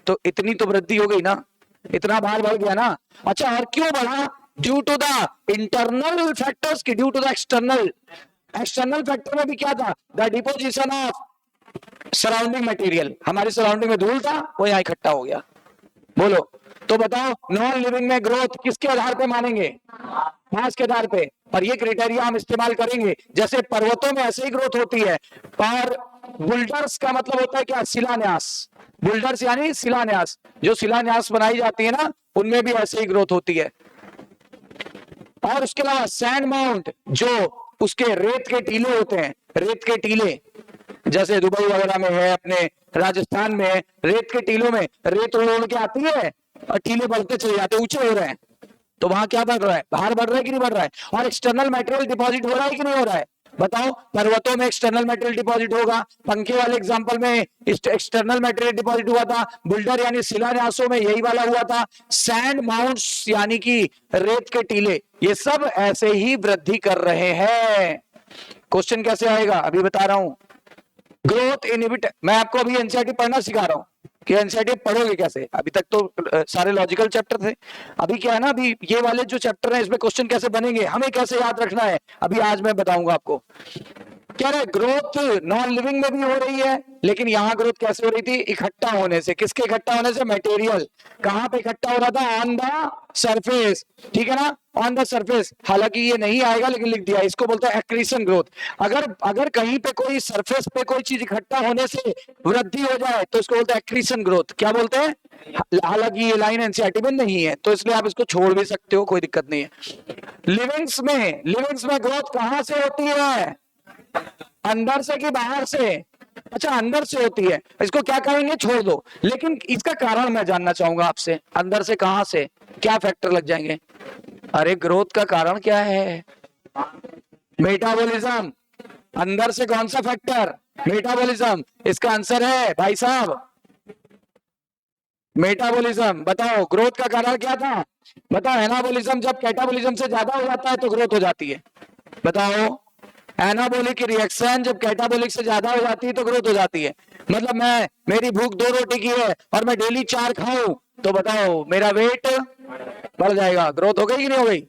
तो इतनी तो वृद्धि हो गई ना, इतना भार बढ़ गया ना। अच्छा, और क्यों बढ़ा? Due to the internal factors की due to the external. External factor में भी क्या था? The deposition of surrounding material. हमारी सराउंडिंग में धूल था, वो यहाँ इकट्ठा हो गया। बोलो, तो बताओ नॉन लिविंग में ग्रोथ किसके आधार पे मानेंगे? मास के आधार पे। और ये क्राइटेरिया हम इस्तेमाल करेंगे। जैसे पर्वतों में ऐसे ही ग्रोथ होती है, और बुल्डर्स का मतलब होता है क्या? शिलान्यास। बुल्डर्स यानी शिलान्यास, जो शिलान्यास बनाई जाती है ना, उनमें भी ऐसे ही ग्रोथ होती है। और उसके अलावा सैंड माउंट, जो उसके रेत के टीले होते हैं, रेत के टीले जैसे दुबई वगैरह में है, अपने राजस्थान में है, रेत के टीलों में रेत उड़ के आती है और टीले बढ़ते चले जाते, ऊंचे हो रहे हैं, तो वहां क्या बढ़ रहा है? भार बढ़ रहा है कि नहीं बढ़ रहा है? और एक्सटर्नल मटेरियल डिपॉजिट हो रहा है कि नहीं हो रहा है? बताओ, पर्वतों में एक्सटर्नल मटेरियल डिपॉजिट होगा, पंखे वाले एग्जांपल में एक्सटर्नल मटेरियल डिपॉजिट हुआ था, बुल्डर यानी शिलान्यासों में यही वाला हुआ था, सैंड माउंट्स यानी कि रेत के टीले, ये सब ऐसे ही वृद्धि कर रहे हैं। क्वेश्चन कैसे आएगा अभी बता रहा हूं। ग्रोथ इनहिबिट, मैं आपको अभी एनसीईआरटी पढ़ना सिखा रहा हूं कि एनसीईआरटी पढ़ोगे कैसे। अभी तक तो सारे लॉजिकल चैप्टर थे, अभी क्या है ना, अभी ये वाले जो चैप्टर हैं इसमें क्वेश्चन कैसे बनेंगे, हमें कैसे याद रखना है, अभी आज मैं बताऊंगा आपको। कह रहे ग्रोथ नॉन लिविंग में भी हो रही है, लेकिन यहां ग्रोथ कैसे हो रही थी? इकट्ठा होने से। किसके इकट्ठा होने से? मटेरियल। कहां पे इकट्ठा हो रहा था? ऑन द सरफेस, ठीक है ना, ऑन द सरफेस। हालांकि ये नहीं आएगा लेकिन लिख दिया, इसको बोलते हैं एक्रीशन ग्रोथ। अगर कहीं पे कोई सरफेस पे कोई चीज इकट्ठा होने से वृद्धि हो जाए तो इसको बोलते हैं एक्रीशन ग्रोथ। क्या बोलते हैं? हालांकि ये लाइन एनसीईआरटी में नहीं है, तो इसलिए आप इसको छोड़ भी सकते हो, कोई दिक्कत नहीं है। लिविंग्स में ग्रोथ कहां से होती है? अंदर से कि बाहर से? अच्छा, अंदर से होती है, इसको क्या कहेंगे? छोड़ दो, लेकिन इसका कारण मैं जानना चाहूंगा आपसे। अंदर से कहां से? क्या फैक्टर लग जाएंगे? अरे ग्रोथ का कारण क्या है? मेटाबॉलिज्म। अंदर से कौन सा फैक्टर? मेटाबॉलिज्म। इसका आंसर है भाई साहब मेटाबॉलिज्म। बताओ ग्रोथ का कारण क्या था? बताओ, एनाबॉलिज्म जब कैटाबॉलिज्म से ज्यादा हो जाता है तो ग्रोथ हो जाती है। बताओ, एनाबोलिक रिएक्शन जब कैटाबोलिक से ज्यादा हो जाती है तो ग्रोथ हो जाती है। मतलब मेरी भूख 2 रोटी की है और मैं डेली 4 खाऊं, तो बताओ मेरा वेट बढ़ जाएगा, ग्रोथ हो गई कि नहीं हो गई?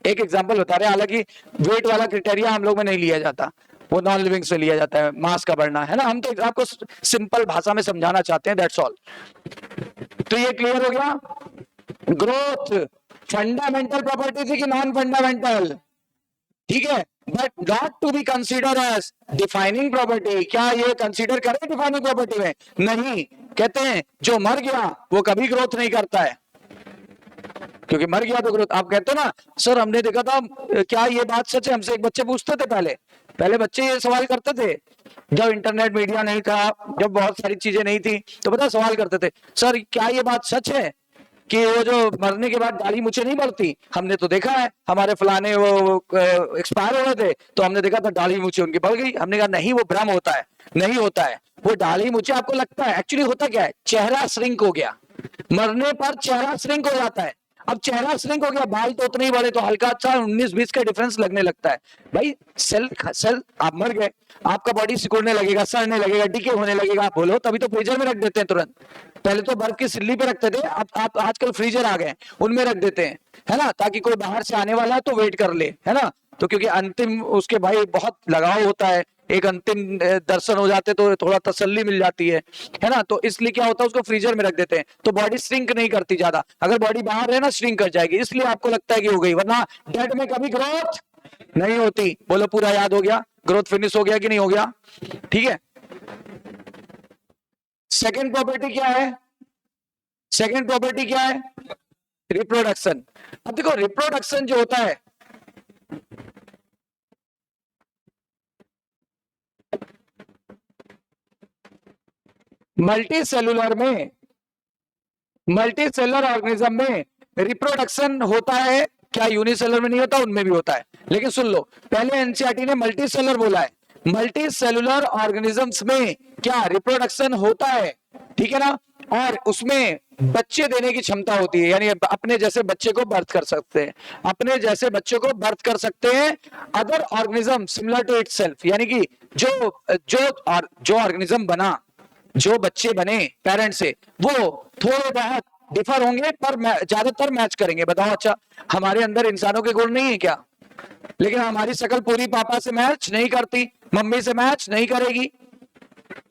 एक एग्जांपल बता रहे हैं, हालांकि वेट वाला क्राइटेरिया हम लोग में नहीं लिया जाता, वो नॉन लिविंग से लिया जाता है, मास का बढ़ना है ना। हम तो आपको सिंपल भाषा में समझाना चाहते हैं, दैट्स ऑल। तो ये क्लियर हो गया। ग्रोथ फंडामेंटल प्रॉपर्टी थी कि नॉन फंडामेंटल? ठीक है, but not to be consider as defining property. क्या ये कंसीडर करें डिफाइनिंग प्रॉपर्टी में? नहीं। कहते हैं जो मर गया वो कभी ग्रोथ नहीं करता है, क्योंकि मर गया तो ग्रोथ। आप कहते हो ना सर हमने देखा था, क्या ये बात सच है? हमसे एक बच्चे पूछते थे, पहले बच्चे ये सवाल करते थे, जब इंटरनेट मीडिया नहीं था, जब बहुत सारी चीजें नहीं थी, तो पता सवाल करते थे, सर क्या ये बात सच है कि वो जो मरने के बाद दाढ़ी मुझे नहीं बढ़ती, हमने तो देखा है, हमारे फलाने वो एक्सपायर हो गए थे तो हमने देखा था दाढ़ी मुझे उनकी बढ़ गई। हमने कहा नहीं, वो भ्रम होता है, नहीं होता है। वो दाढ़ी मुझे आपको लगता है, एक्चुअली होता क्या है, चेहरा श्रिंक हो गया, मरने पर चेहरा श्रिंक हो जाता है। अब चेहरा श्रिंक हो गया, बाल तो उतने ही बड़े, तो हल्का अच्छा 19-20 का डिफरेंस लगने लगता है। भाई सेल सेल आप मर गए, आपका बॉडी सिकुड़ने लगेगा, सड़ने लगेगा, डिके होने लगेगा। आप बोलो, तभी तो फ्रीजर में रख देते हैं तुरंत। पहले तो बर्फ की सिल्ली पे रखते थे, अब आप आजकल फ्रीजर आ गए, उनमें रख देते हैं, है ना, ताकि कोई बाहर से आने वाला है तो वेट कर ले, है ना। तो क्योंकि अंतिम उसके भाई बहुत लगाव होता है, एक अंतिम दर्शन हो जाते तो थोड़ा तसल्ली मिल जाती है ना। तो इसलिए क्या होता है, उसको फ्रीजर में रख देते हैं, तो बॉडी श्रिंक नहीं करती ज्यादा। अगर बॉडी बाहर है ना, श्रिंक कर जाएगी, इसलिए आपको लगता है कि हो गई, वरना डेड में कभी ग्रोथ नहीं होती। बोलो पूरा याद हो गया, ग्रोथ फिनिश हो गया कि नहीं हो गया, ठीक है। सेकेंड प्रॉपर्टी क्या है, सेकेंड प्रॉपर्टी क्या है, रिप्रोडक्शन। अब देखो रिप्रोडक्शन जो होता है, मल्टी सेलुलर में, मल्टी सेलुलर ऑर्गेनिज्म में रिप्रोडक्शन होता है क्या, यूनिसेलुलर में नहीं होता, उनमें भी होता है। लेकिन सुन लो, पहले एनसीईआरटी ने मल्टी सेलुलर बोला है, मल्टी सेलुलर ऑर्गेनिजम्स में क्या रिप्रोडक्शन होता है, ठीक है ना। और उसमें बच्चे देने की क्षमता होती है, यानी अपने जैसे बच्चे को बर्थ कर सकते हैं, अपने जैसे बच्चे को बर्थ कर सकते हैं other organism similar to itself. यानी कि जो ऑर्गेनिज्म बना, जो बच्चे बने पेरेंट से, वो थोड़े बहुत डिफर होंगे पर ज्यादातर मैच करेंगे। बताओ, अच्छा हमारे अंदर इंसानों के गुण नहीं है क्या, लेकिन हमारी शक्ल पूरी पापा से मैच नहीं करती, मम्मी से मैच नहीं करेगी,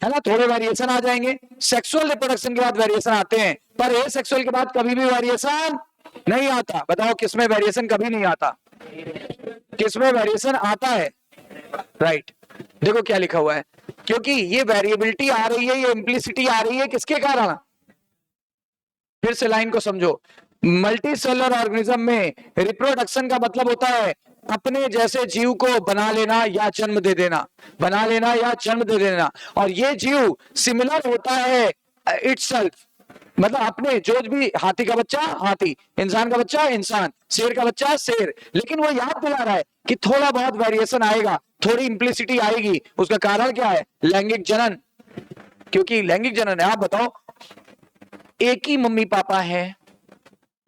है ना। थोड़े वेरिएशन आ जाएंगे, सेक्सुअल रिप्रोडक्शन के बाद वेरिएशन आते हैं, पर ए सेक्सुअल के बाद कभी भी वेरिएशन नहीं आता। बताओ किसमें वेरिएशन कभी नहीं आता, किसमें वेरिएशन आता है, राइट। देखो क्या लिखा हुआ है, क्योंकि ये वेरिएबिलिटी आ रही है, ये इम्प्लिसिटी आ रही है, किसके कारण, फिर से लाइन को समझो। मल्टी सेलुलर ऑर्गेनिज्म में रिप्रोडक्शन का मतलब होता है अपने जैसे जीव को बना लेना या जन्म दे देना, बना लेना या जन्म दे देना। और ये जीव सिमिलर होता है इटसेल्फ, मतलब अपने जो भी, हाथी का बच्चा हाथी, इंसान का बच्चा इंसान, शेर का बच्चा शेर। लेकिन वो याद दिला रहा है कि थोड़ा बहुत वेरिएशन आएगा, थोड़ी इम्प्लिसिटी आएगी। उसका कारण क्या है, लैंगिक जनन, क्योंकि लैंगिक जनन है। आप बताओ, एक ही मम्मी पापा है,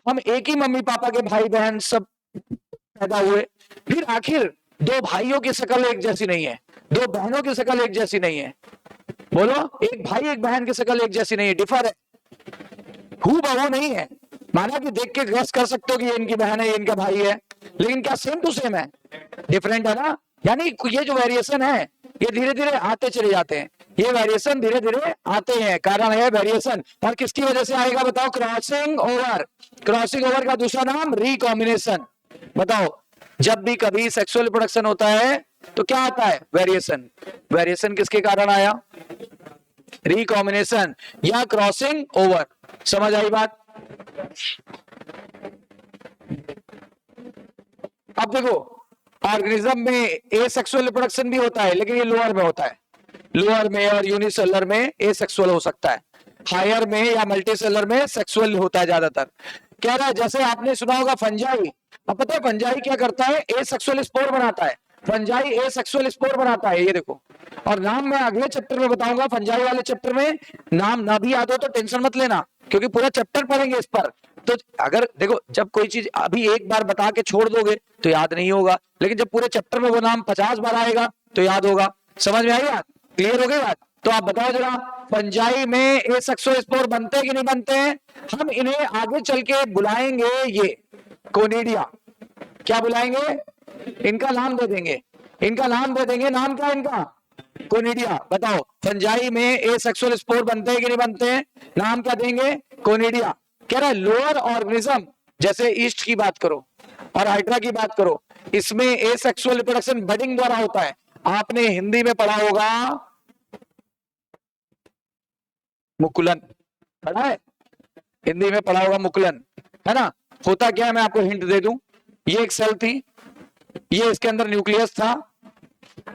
हम एक ही मम्मी पापा के भाई बहन सब पैदा हुए, फिर आखिर दो भाइयों की शक्ल एक जैसी नहीं है, दो बहनों की शक्ल एक जैसी नहीं है। बोलो, एक भाई एक बहन की शक्ल एक जैसी नहीं है, डिफर है, हू बहू नहीं है। माना कि देख के गेस कर सकते हो कि ये इनकी बहन है, ये इनका भाई है, लेकिन क्या सेम टू सेम है, डिफरेंट है ना। यानी ये जो वेरिएशन है, ये धीरे धीरे आते चले जाते हैं, ये वेरिएशन धीरे धीरे आते हैं, कारण है वेरिएशन। और किसकी वजह से आएगा बताओ, क्रॉसिंग ओवर। क्रॉसिंग ओवर का दूसरा नाम रिकॉम्बिनेशन। बताओ, जब भी कभी सेक्सुअल रिप्रोडक्शन होता है तो क्या आता है, वेरिएशन। वेरिएशन किसके कारण आया, रिकॉम्बिनेशन या क्रॉसिंग ओवर। समझ आई बात। अब देखो, ऑर्गेनिज्म में एसेक्सुअल रिप्रोडक्शन भी होता है, लेकिन ये लोअर में होता है, लोअर में और यूनिसेलुलर में एसेक्सुअल हो सकता है, हायर में या मल्टीसेलुलर में सेक्सुअल होता है ज्यादातर। कह रहा है जैसे आपने सुना होगा फंजाई। अब पता है फंजाई क्या करता है, एसेक्सुअल स्पोर बनाता है, फंजाई एसेक्सुअल स्पोर बनाता है, ये देखो। और नाम मैं अगले चैप्टर में बताऊंगा, फंजाई वाले चैप्टर में। नाम ना भी याद हो तो टेंशन मत लेना, क्योंकि पूरा चैप्टर पढ़ेंगे इस पर। तो अगर देखो, जब कोई चीज अभी एक बार बता के छोड़ दोगे तो याद नहीं होगा, लेकिन जब पूरे चैप्टर में वो नाम 50 बार आएगा तो याद होगा। समझ में आई बात, क्लियर हो गई बात। तो आप बताओ जरा, फंजाई में एसेक्सुअल स्पोर बनते हैं कि नहीं बनते हैं। हम इन्हें आगे चल के बुलाएंगे ये कोनिडिया। क्या बुलाएंगे, इनका नाम दे देंगे, इनका नाम दे देंगे। नाम क्या इनका, कोनिडिया। बताओ, फंजाई में एसेक्सुअल स्पोर बनते हैं कि नहीं बनते हैं, नाम क्या देंगे, कोनिडिया। कह रहा है लोअर ऑर्गेनिज्म, जैसे ईस्ट की बात करो और हाइड्रा की बात करो, इसमें एसेक्सुअल रिप्रोडक्शन बडिंग द्वारा होता है। आपने हिंदी में पढ़ा होगा मुकुलन, पढ़ा है, हिंदी में पढ़ा होगा मुकुलन, है ना। होता क्या है, मैं आपको हिंट दे दूं। ये एक सेल थी, ये इसके अंदर न्यूक्लियस था।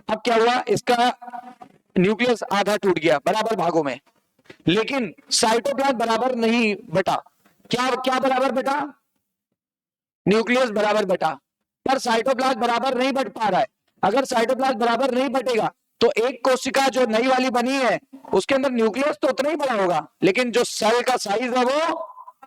अब क्या हुआ, इसका न्यूक्लियस आधा टूट गया बराबर भागों में, लेकिन साइटोप्लाज्म बराबर नहीं बटा। क्या क्या बराबर बेटा? न्यूक्लियस बराबर बटा, पर साइटोप्लाज्म बराबर नहीं बट पा रहा है। अगर साइटोप्लाज्म बराबर नहीं बटेगा तो एक कोशिका जो नई वाली बनी है उसके अंदर न्यूक्लियस तो उतना ही बड़ा होगा, लेकिन जो सेल का साइज है वो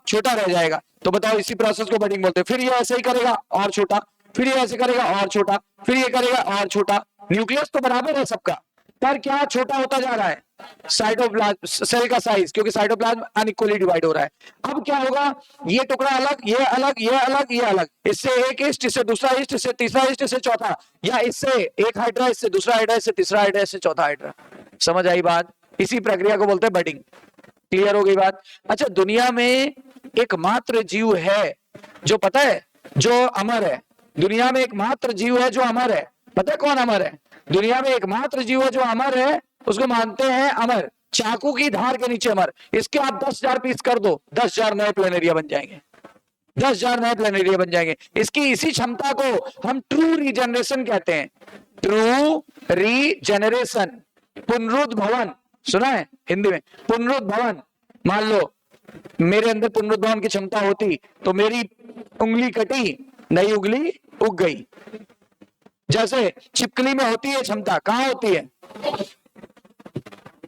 छोटा रह जाएगा। तो बताओ इसी प्रोसेस को बडिंग बोलते हैं। फिर ये ऐसे ही करेगा और छोटा, फिर ये ऐसे करेगा और छोटा, फिर ये करेगा और छोटा। न्यूक्लियस तो बराबर है सबका, पर क्या छोटा होता जा रहा है? साइटोप्लाज्म सेल का साइज, क्योंकि साइटोप्लाज्म अनइक्वली डिवाइड हो रहा है। अब क्या होगा? ये टुकड़ा अलग, ये अलग, ये अलग, ये अलग, इससे एक ईस्ट, इससे दूसरा ईस्ट, इससे तीसरा ईस्ट, इससे चौथा, या इससे एक हाइड्रा, इससे दूसरा हाइड्रा, इससे तीसरा हाइड्रा, इससे चौथा हाइड्रा। समझ आई बात? इसी प्रक्रिया को बोलते हैं बडिंग। क्लियर हो गई बात? अच्छा, दुनिया में एकमात्र जीव है जो, पता है, जो अमर है। दुनिया में एकमात्र जीव है जो अमर है। पता है कौन अमर है? दुनिया में एकमात्र जीव है जो अमर है, उसको मानते हैं अमर। चाकू की धार के नीचे अमर। इसके आप 10,000 पीस कर दो, 10,000 नए प्लेनेरिया बन जाएंगे। 10,000 नए प्लेनेरिया बन जाएंगे। इसकी इसी क्षमता को हम ट्रू रीजनरेशन कहते हैं। ट्रू रीजनरेशन, पुनरुद्भवन। सुना है हिंदी में? पुनरुद्भवन। मान लो मेरे अंदर पुनरुद्भवन की क्षमता होती तो मेरी उंगली कटी, नई उंगली उग गई। जैसे छिपकली में होती है क्षमता, कहां होती है?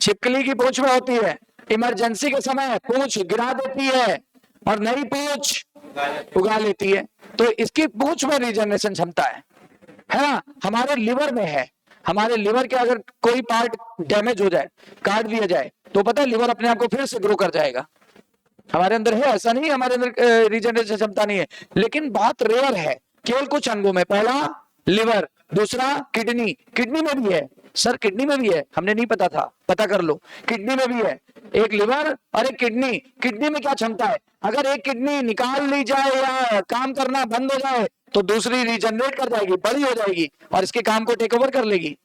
छिपकली की पूंछ में होती है। इमरजेंसी के समय पूंछ गिरा देती है और नई पूंछ उगा लेती है। तो इसकी पूंछ में रीजनरेशन क्षमता है ना? हमारे लिवर में है। हमारे लिवर के अगर कोई पार्ट डैमेज हो जाए, काट दिया जाए, तो पता है लिवर अपने आप को फिर से ग्रो कर जाएगा। हमारे अंदर है, ऐसा नहीं है हमारे अंदर रीजनरेशन क्षमता नहीं है, लेकिन बहुत रेयर है, केवल कुछ अंगों में। पहला लिवर, दूसरा किडनी। किडनी में भी है सर, किडनी में भी है, हमने नहीं पता था, पता कर लो, किडनी में भी है। एक लिवर और एक किडनी। किडनी में क्या क्षमता है? अगर एक किडनी निकाल ली जाए या काम करना बंद हो जाए तो दूसरी रीजनरेट कर जाएगी, बड़ी हो जाएगी और इसके काम को टेक ओवर कर लेगी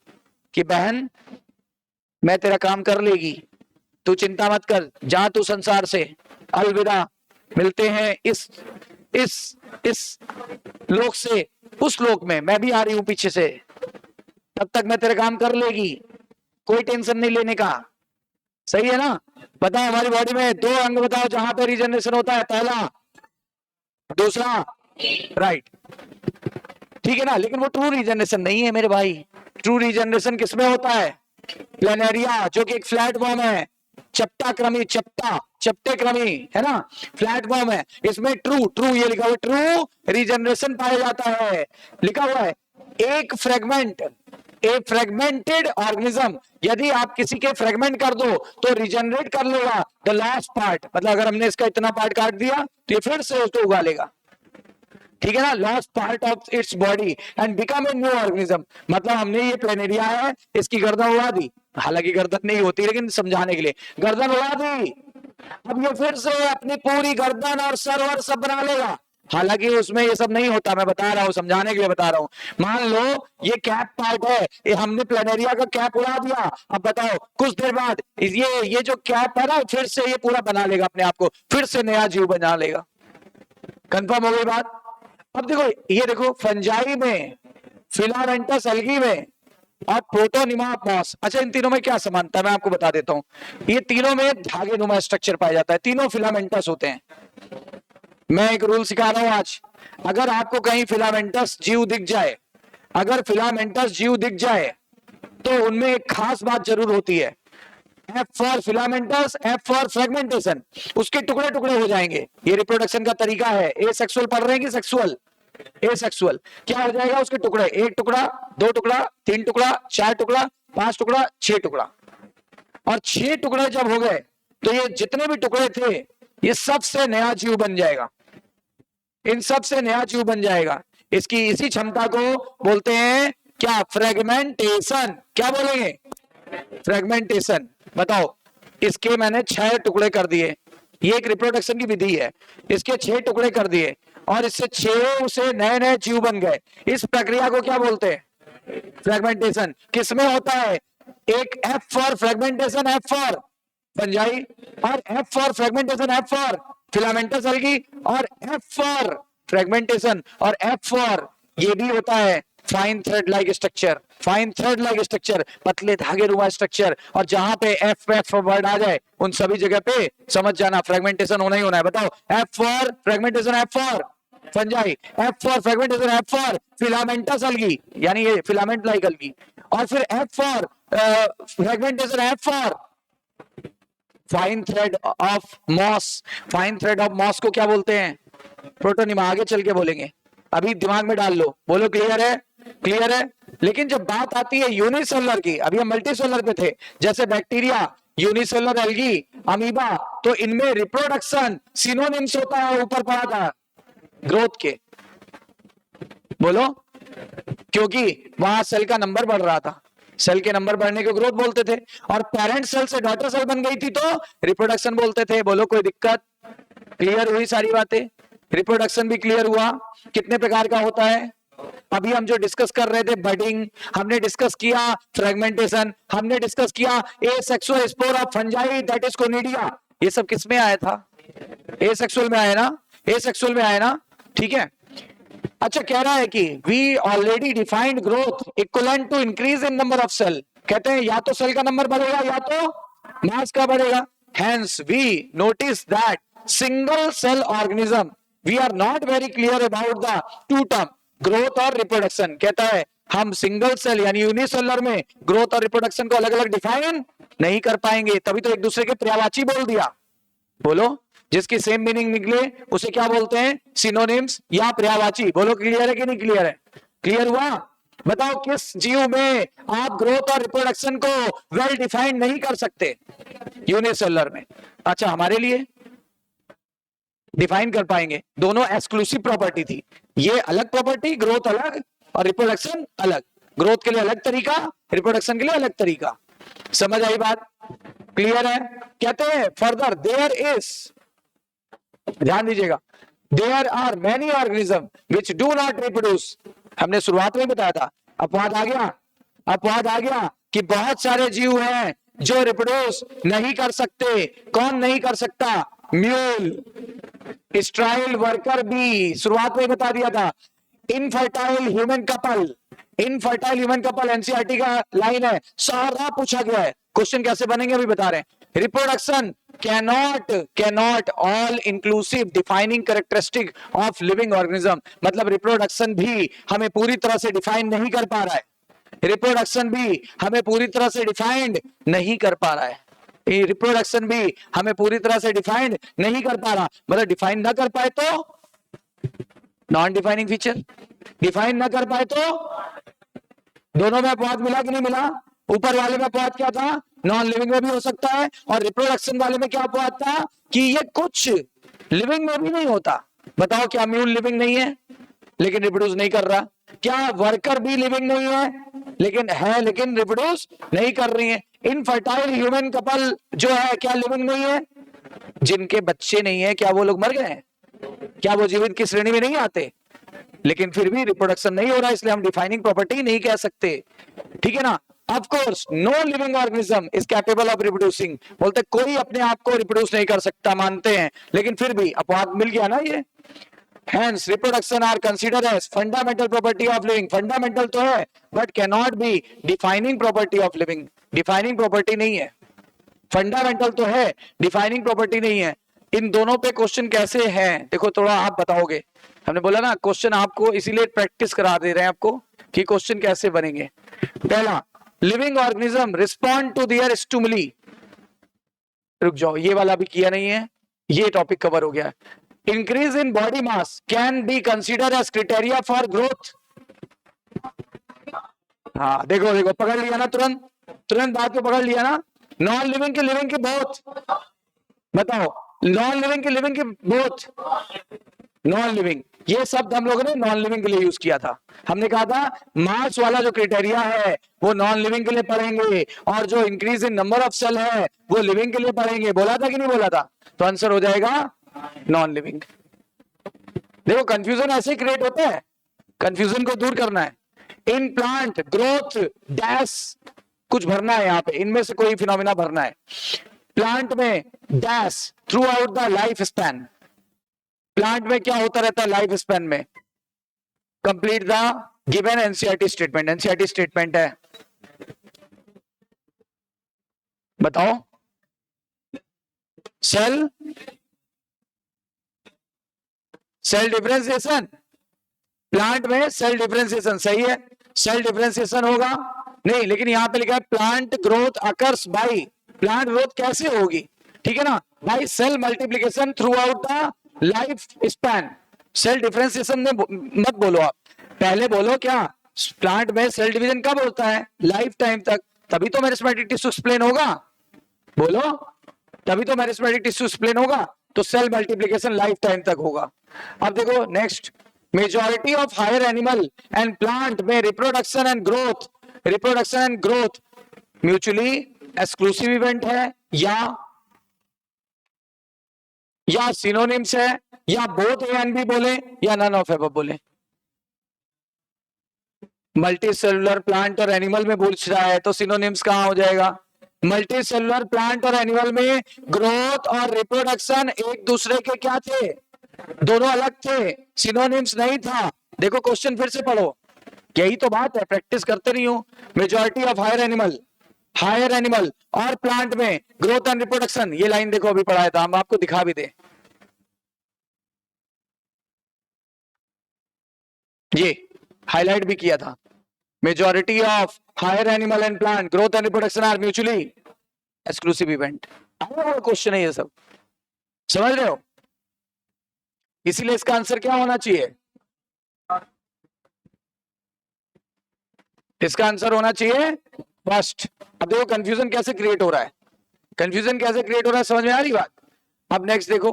कि बहन मैं तेरा काम कर लेगी, तू चिंता मत कर, जा तू संसार से, अलविदा, मिलते हैं इस लोक से उस लोक में, मैं भी आ रही हूं पीछे से, तब तक मैं तेरा काम कर लेगी, कोई टेंशन नहीं लेने का। सही है ना? बताओ हमारी बॉडी में 2 अंग बताओ जहां पे रीजनरेशन होता है, पहला, दूसरा, राइट, ठीक है ना? लेकिन वो ट्रू रीजनरेशन नहीं है मेरे भाई। ट्रू रीजनरेशन किसमें होता है? प्लेनेरिया, जो कि एक फ्लैट फॉर्म है, चपटा क्रमी, चपटे क्रमी, है ना, फ्लैट फॉर्म है। इसमें ट्रू ये लिखा हुआ, ट्रू रीजनरेशन पाया जाता है, लिखा हुआ है। एक फ्रेगमेंटेड ऑर्गेनिज्म, यदि आप किसी के फ्रेगमेंट कर दो तो रीजनरेट कर लेगा द लास्ट पार्ट। मतलब अगर हमने इसका इतना पार्ट काट दिया तो ये फिर से उसको उगा लेगा, ठीक है ना? Last part of its body and become a new organism. मतलब हमने ये प्लेनेरिया है, इसकी गर्दन उड़ा दी, हालांकि गर्दन नहीं होती, लेकिन समझाने के लिए गर्दन उड़ा दी। अब ये फिर से अपनी पूरी गर्दन और सर और सब बना लेगा, हालांकि उसमें ये सब नहीं होता, मैं बता रहा हूं, समझाने के लिए बता रहा हूं। मान लो ये कैप पार्ट है, ये हमने प्लेनेरिया का कैप उड़ा दिया। अब बताओ कुछ देर बाद ये जो कैप है ना, फिर से ये पूरा बना लेगा अपने आप को, फिर से नया जीव बना लेगा। कंफर्म हो गई बात? अब देखो, ये देखो, फंजाई में, फिलामेंटस एल्गी में और प्रोटोनिमा मॉस। अच्छा, इन तीनों में क्या समानता है मैं आपको बता देता हूं। ये तीनों में धागे नुमा स्ट्रक्चर पाया जाता है, तीनों फिलामेंटस होते हैं। मैं एक रूल सिखा रहा हूं आज, अगर आपको कहीं फिलामेंटस जीव दिख जाए, अगर फिलामेंटस जीव दिख जाए तो उनमें एक खास बात जरूर होती है, F for filamentous, F for fragmentation. उसके टुकड़े टुकड़े हो जाएंगे। ये रिप्रोडक्शन का तरीका है। ए सेक्सुअल पढ़ रहे हैं कि सेक्सुअल? ए सेक्सुअल। क्या हो जाएगा उसके टुकड़े? 1 टुकड़ा, 2 टुकड़ा, 3 टुकड़ा, 4 टुकड़ा, 5 टुकड़ा, 6 टुकड़ा। और 6 टुकड़े जब हो गए तो ये जितने भी टुकड़े थे ये सबसे नया जीव बन जाएगा, इन सब से नया जीव बन जाएगा। इसकी इसी क्षमता को बोलते हैं क्या? फ्रेगमेंटेशन। क्या बोलेंगे? फ्रेगमेंटेशन। बताओ, इसके मैंने 6 टुकड़े कर दिए, ये एक रिप्रोडक्शन की विधि है। इसके 6 टुकड़े कर दिए और इससे 6 से नए नए जीव बन गए। इस प्रक्रिया को क्या बोलते हैं? फ्रेगमेंटेशन। किसमें होता है? एक F for fragmentation, F for fungi, और F for fragmentation, F for filamentous algae, और F फॉर फ्रेगमेंटेशन और F फॉर ये भी होता है fine thread like structure, fine thread like structure, पतले धागे नुमा स्ट्रक्चर, और जहां पे एफ वर्ड आ जाए उन सभी जगह पे समझ जाना फ्रेगमेंटेशन होना ही होना है। बताओ, F for fragmentation, F for fungi, F for fragmentation, F for filamentous algae यानी ये फिलामेंट लाइक अलगी, और फिर F for fragmentation, F for fine thread of moss. Fine thread of moss को क्या बोलते हैं? प्रोटोनिमा। आगे चल के बोलेंगे, अभी दिमाग में डाल लो, बोलो क्लियर है? क्लियर है। लेकिन जब बात आती है यूनिसेलुलर की, अभी हम मल्टीसेलुलर पे थे, जैसे बैक्टीरिया, यूनिसेलुलर एल्गी, अमीबा, तो इनमें रिप्रोडक्शन सिनोनिम्स होता है, ऊपर पढ़ा था ग्रोथ के। बोलो, क्योंकि वहां सेल का नंबर बढ़ रहा था, सेल के नंबर बढ़ने को ग्रोथ बोलते थे, और पेरेंट सेल से डॉटर सेल बन गई थी तो रिप्रोडक्शन बोलते थे। बोलो, कोई दिक्कत? क्लियर हुई सारी बातें? रिप्रोडक्शन भी क्लियर हुआ? कितने प्रकार का होता है? अभी हम जो डिस्कस कर रहे थे, बडिंग, हमने डिस्कस किया फ्रेगमेंटेशन, हमने डिस्कस किया asexual spore of fungi that is conidia. ये सब किस में आया था? एसेक्सुअल में आया ना, एसेक्सुअल में आया ना, ठीक है। अच्छा, कह रहा है कि we already defined growth equivalent to increase in number of cell. कहते हैं या तो सेल का नंबर बढ़ेगा या तो मास का बढ़ेगा। Hence we notice that single cell organism we are not very clear about the two term growth और रिप्रोडक्शन। कहता है हम सिंगल सेल यानी यूनिसेलुलर में ग्रोथ और रिप्रोडक्शन को अलग अलग डिफाइन नहीं कर पाएंगे, तभी तो एक दूसरे के पर्यायवाची बोल दिया। बोलो, जिसकी सेम मीनिंग निकले उसे क्या बोलते हैं? सिनोनिम्स या पर्यायवाची। बोलो, क्लियर है कि नहीं क्लियर है? क्लियर हुआ? बताओ, किस जीव में आप ग्रोथ और रिप्रोडक्शन को वेल डिफाइंड नहीं कर सकते? यूनिसेलुलर में। अच्छा, हमारे लिए डिफाइन कर पाएंगे। दोनों एक्सक्लूसिव प्रॉपर्टी थी, ये अलग प्रॉपर्टी, ग्रोथ अलग और रिप्रोडक्शन अलग। ग्रोथ के लिए अलग तरीका, रिप्रोडक्शन के लिए अलग तरीका। समझ आई बात? क्लियर है? कहते हैं फर्दर देयर इज, ध्यान दीजिएगा, there are many organism which do not reproduce. हमने शुरुआत में बताया था, अपवाद आ गया, अपवाद आ गया कि बहुत सारे जीव हैं जो रिप्रोड्यूस नहीं कर सकते। कौन नहीं कर सकता? म्यूल, स्ट्राइल वर्कर बी, शुरुआत में बता दिया था। Infertile human couple, infertile human couple NCERT का लाइन है, सारा पूछा गया है। क्वेश्चन कैसे बनेंगे अभी बता रहे हैं। Reproduction cannot all inclusive defining characteristic of living organism. मतलब रिप्रोडक्शन भी हमें पूरी तरह से डिफाइन नहीं कर पा रहा है, रिप्रोडक्शन भी हमें पूरी तरह से डिफाइंड नहीं कर पा रहा है, रिप्रोडक्शन भी हमें पूरी तरह से डिफाइंड नहीं कर पा रहा। मतलब डिफाइन ना कर पाए तो नॉन डिफाइनिंग फीचर, डिफाइन ना कर पाए तो दोनों में अपवाद मिला कि नहीं मिला? ऊपर वाले में अपवाद क्या था? नॉन लिविंग में भी हो सकता है, और रिप्रोडक्शन वाले में क्या अपवाद था? कि ये कुछ लिविंग में भी नहीं होता। बताओ, क्या म्यूल लिविंग नहीं है लेकिन रिप्रोड्यूस नहीं कर रहा? क्या वर्कर भी लिविंग नहीं है लेकिन है, लेकिन रिप्रोड्यूस नहीं कर रही है? इनफर्टाइल ह्यूमन कपल जो है क्या लिविंग नहीं है? जिनके बच्चे नहीं है क्या वो लोग मर गए हैं? क्या वो जीवित की श्रेणी में नहीं आते? लेकिन फिर भी रिप्रोडक्शन नहीं हो रहा, इसलिए हम डिफाइनिंग प्रॉपर्टी नहीं कह सकते। ठीक है ना? Of course no living organism is capable of reproducing. बोलते कोई अपने आप को रिप्रोड्यूस नहीं कर सकता, मानते हैं, लेकिन फिर भी अपवाद मिल गया ना ये। Hence, reproduction are considered as fundamental property of living. Fundamental तो है, but cannot be defining property of living. Defining property नहीं है। Fundamental तो है, defining property नहीं है। इन दोनों पे क्वेश्चन कैसे हैं? देखो, थोड़ा आप बताओगे। हमने बोला ना, क्वेश्चन आपको इसीलिए प्रैक्टिस करा दे रहे हैं आपको कि क्वेश्चन कैसे बनेंगे। पहला, living organism respond to their stimuli. रुक जाओ, ये वाला भी किया नहीं है, ये टॉपिक कवर हो गया। Increase in body mass can be considered as criteria for growth. हाँ, देखो देखो, पकड़ लिया ना, तुरंत तुरंत बात को पकड़ लिया ना। नॉन लिविंग के लिविंग के बोथ, बताओ, नॉन लिविंग के लिविंग के बोथ, नॉन लिविंग, ये शब्द हम लोगों ने नॉन लिविंग के लिए यूज किया था। हमने कहा था मास वाला जो क्राइटेरिया है वो नॉन लिविंग के लिए पढ़ेंगे, और जो increase in number of cell है वो लिविंग के लिए पढ़ेंगे। बोला था कि नहीं बोला था? तो आंसर हो जाएगा नॉन लिविंग। देखो, कंफ्यूजन ऐसे क्रिएट होता है, कंफ्यूजन को दूर करना है। इन प्लांट ग्रोथ डैश कुछ भरना है, यहां पे इनमें से कोई फिनोमिना भरना है। प्लांट में dash through out the life span. Plant में क्या होता रहता है लाइफ स्पैन में? Complete the given NCERT statement, NCERT statement है, बताओ। सेल डिफरेंशिएशन, प्लांट में सेल डिफरेंशिएशन, सही है, सेल डिफरेंशिएशन होगा नहीं, लेकिन यहां पे लिखा है plant growth occurs by, plant growth कैसे होगी, ठीक है ना, by cell multiplication throughout the life span. Cell differentiation में मत बोलो आप, पहले बोलो क्या प्लांट में सेल डिवीजन कब होता है, लाइफ टाइम तक, तभी तो मेरिस्टेमेटिक टिश्यू एक्सप्लेन होगा, बोलो, तभी तो मेरिस्टेमेटिक टिश्यू एक्सप्लेन होगा, तो सेल मल्टीप्लिकेशन लाइफ टाइम तक होगा। अब देखो next, majority of higher animal and plant में reproduction and growth mutually exclusive event है या सिनोनिम्स है, या बोथ ए एंड बी बोले, या नन ऑफ एबव बोले। मल्टी सेलुलर प्लांट और एनिमल में पूछ रहा है तो सिनोनिम्स कहां हो जाएगा, मल्टी सेलुलर प्लांट और एनिमल में ग्रोथ और रिप्रोडक्शन एक दूसरे के क्या थे, दोनों अलग थे, सिनोनिम्स नहीं था। देखो क्वेश्चन फिर से पढ़ो, यही तो बात है, प्रैक्टिस करते नहीं हो। मेजॉरिटी ऑफ हायर एनिमल और प्लांट में ग्रोथ एंड रिप्रोडक्शन, ये लाइन देखो अभी पढ़ाया था, हम आपको दिखा भी दे, ये हाईलाइट भी किया था। Majority of higher animal and plant growth and reproduction are mutually exclusive event. Question है ये सब, समझ रहे हो, इसीलिए इसका आंसर क्या होना चाहिए, इसका आंसर होना चाहिए फर्स्ट। अब देखो कंफ्यूजन कैसे क्रिएट हो रहा है, समझ में आ रही बात। अब नेक्स्ट देखो,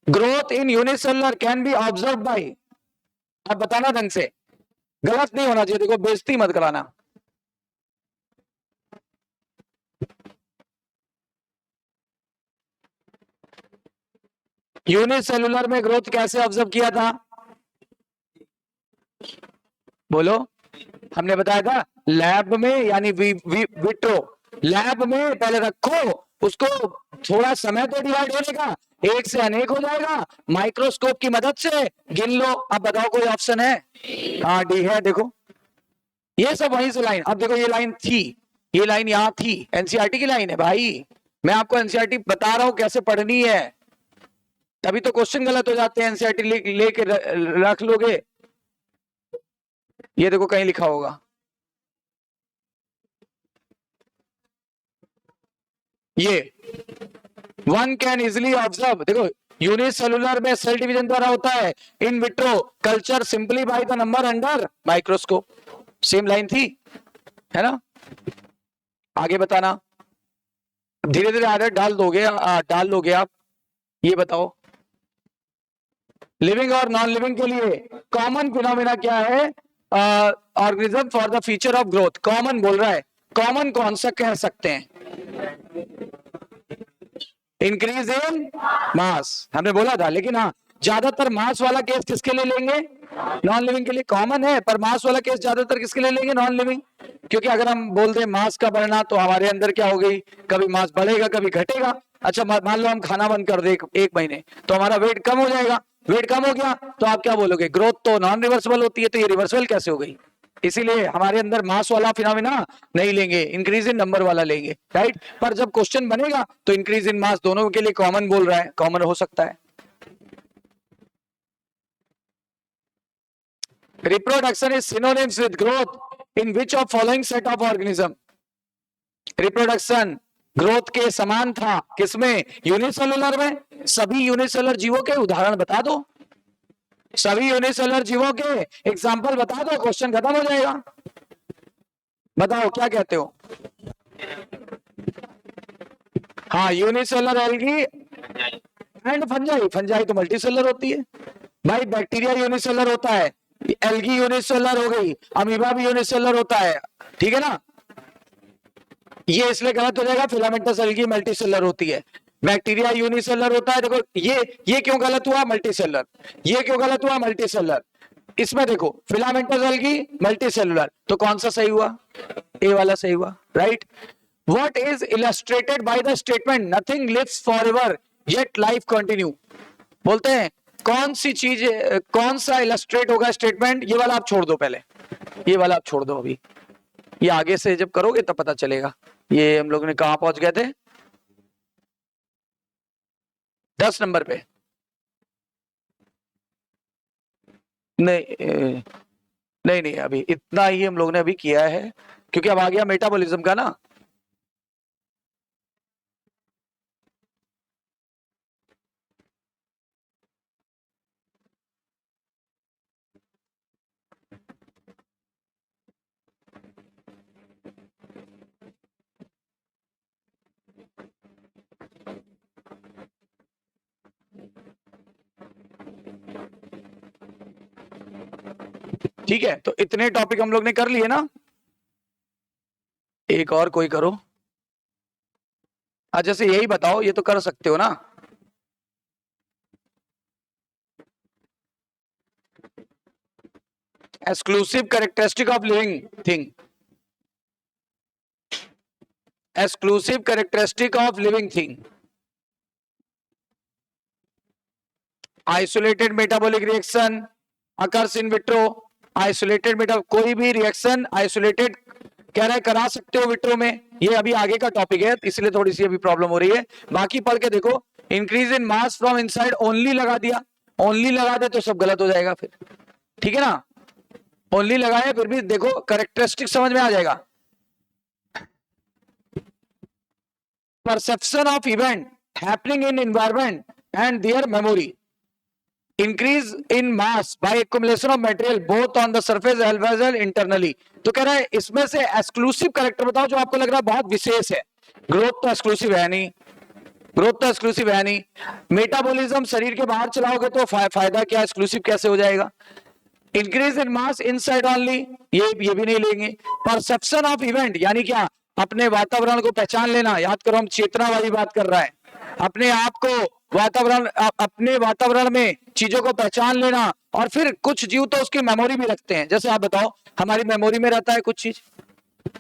growth in unicellular can be observe by, अब बताना ढंग से, गलत नहीं होना चाहिए, देखो बेइज्जती मत कराना। यूनिसेलुलर में ग्रोथ कैसे ऑब्जर्व किया था, बोलो, हमने बताया था लैब में, यानी विट्रो लैब में पहले रखो उसको, थोड़ा समय तो डिवाइड होने का, एक से अनेक हो जाएगा, माइक्रोस्कोप की मदद से गिन लो। अब बताओ कोई ऑप्शन है, हाँ डी है, देखो ये सब वहीं से लाइन। अब देखो ये लाइन थी, ये लाइन यहाँ थी, एनसीईआरटी की लाइन है भाई, मैं आपको एनसीईआरटी बता रहा हूं कैसे पढ़नी है, तभी तो क्वेश्चन गलत हो जाते हैं, एनसीईआरटी लेके रख लोगे। ये देखो कहीं लिखा होगा, ये वन कैन इजिली ऑब्जर्व, देखो यूनिसेलुलर में सेल डिवीजन द्वारा होता है, in vitro culture simply by the number under microscope, same line थी, है ना। आगे बताना, धीरे धीरे आदत डाल लोगे आप। ये बताओ लिविंग और नॉन लिविंग के लिए कॉमन फिनोमेना क्या है, organism for the feature of growth, common बोल रहा है, कॉमन कौन सा कह सकते हैं, इंक्रीज इन मास, हमने बोला था, लेकिन हाँ ज्यादातर मास वाला केस किसके लिए लेंगे, नॉन लिविंग के लिए, कॉमन है पर मास वाला केस ज्यादातर किसके लिए लेंगे, नॉन लिविंग, क्योंकि अगर हम बोल दें मास का बढ़ना तो हमारे अंदर क्या हो गई, कभी मास बढ़ेगा कभी घटेगा। अच्छा मान लो हम खाना बंद कर दे एक महीने, तो हमारा वेट कम हो जाएगा, वेट कम हो गया तो आप क्या बोलोगे, ग्रोथ तो नॉन रिवर्सिबल होती है, तो ये रिवर्सिबल कैसे हो गई, इसीलिए हमारे अंदर मास वाला फिनोमेना नहीं लेंगे, इंक्रीज इन नंबर वाला लेंगे, राइट। पर जब क्वेश्चन बनेगा तो इंक्रीज इन मास दोनों के लिए कॉमन बोल रहा है, कॉमन हो सकता है। Reproduction is synonyms with growth in which of following set of organism, reproduction growth के समान था किसमें, यूनिसेलुलर में, सभी यूनिसेलुलर जीवों के उदाहरण बता दो, सभी यूनिसेलुलर जीवों के एग्जाम्पल बता दो, क्वेश्चन खत्म हो जाएगा। बताओ क्या कहते हो, हाँ unicellular algae and fungi, fungi तो मल्टीसेलुलर होती है भाई, बैक्टीरिया यूनिसेलुलर होता है, एल्गी यूनिसेलुलर हो गई, अमीबा भी यूनिसेलुलर होता है, ठीक है ना। ये इसलिए गलत हो जाएगा, फिलामेंटस एल्गी मल्टीसेलुलर होती है, बैक्टीरिया यूनिसेलुलर होता है। देखो ये क्यों गलत हुआ, मल्टीसेलुलर, ये क्यों गलत हुआ, मल्टीसेलुलर। इसमें देखो फिलामेंटस एल्गी मल्टीसेलुलर, तो कौन सा सही हुआ, ए वाला सही हुआ, right. What is illustrated by the statement nothing lives forever yet life continue, बोलते हैं कौन सी चीज, कौन सा इलस्ट्रेट होगा स्टेटमेंट, ये वाला आप छोड़ दो पहले, ये वाला आप छोड़ दो अभी, ये आगे से जब करोगे तब पता चलेगा। ये हम लोग ने कहां पहुंच गए थे? 10 नंबर पे। नहीं नहीं नहीं, अभी इतना ही हम लोग ने अभी किया है, क्योंकि अब आ गया मेटाबॉलिज्म का ना। ठीक है, तो इतने टॉपिक हम लोग ने कर लिए ना। एक और कोई करो। अच्छा, जैसे यही बताओ, ये तो कर सकते हो ना। Exclusive characteristic of living thing. Exclusive characteristic of living thing. Isolated metabolic reaction occurs in vitro. Isolated Meta, कोई भी रिएक्शन आइसोलेटेड कह रहा है करा सकते हो विट्रो में। ये अभी आगे का टॉपिक है, इसलिए थोड़ी सी अभी प्रॉब्लम हो रही है। बाकी पढ़ के देखो। Increase in mass from inside only लगा दिया, ओनली लगा दे तो सब गलत हो जाएगा फिर, ठीक है ना। ओनली लगाए फिर भी देखो कैरेक्टरिस्टिक समझ में आ जाएगा। Perception of event happening in environment and their memory. Increase in mass by accumulation of material both on the surface as well as internally. तो कह रहा है इसमें से एक्सक्लूसिव कैरेक्टर बताओ जो आपको लग रहा है बहुत विशेष है। ग्रोथ तो एक्सक्लूसिव है नहीं, ग्रोथ तो एक्सक्लूसिव है नहीं। मेटाबॉलिज्म शरीर के बाहर चलाओगे तो फायदा क्या, एक्सक्लूसिव कैसे हो जाएगा। Increase in mass inside only, ये भी नहीं लेंगे। परसेप्शन ऑफ इवेंट यानी क्या, अपने वातावरण को पहचान लेना। याद करो हम चेतना वाली बात कर रहा है। अपने आप को वातावरण, अपने वातावरण में चीजों को पहचान लेना। और फिर कुछ जीव तो उसकी मेमोरी भी रखते हैं। जैसे आप बताओ, हमारी मेमोरी में रहता है कुछ चीज,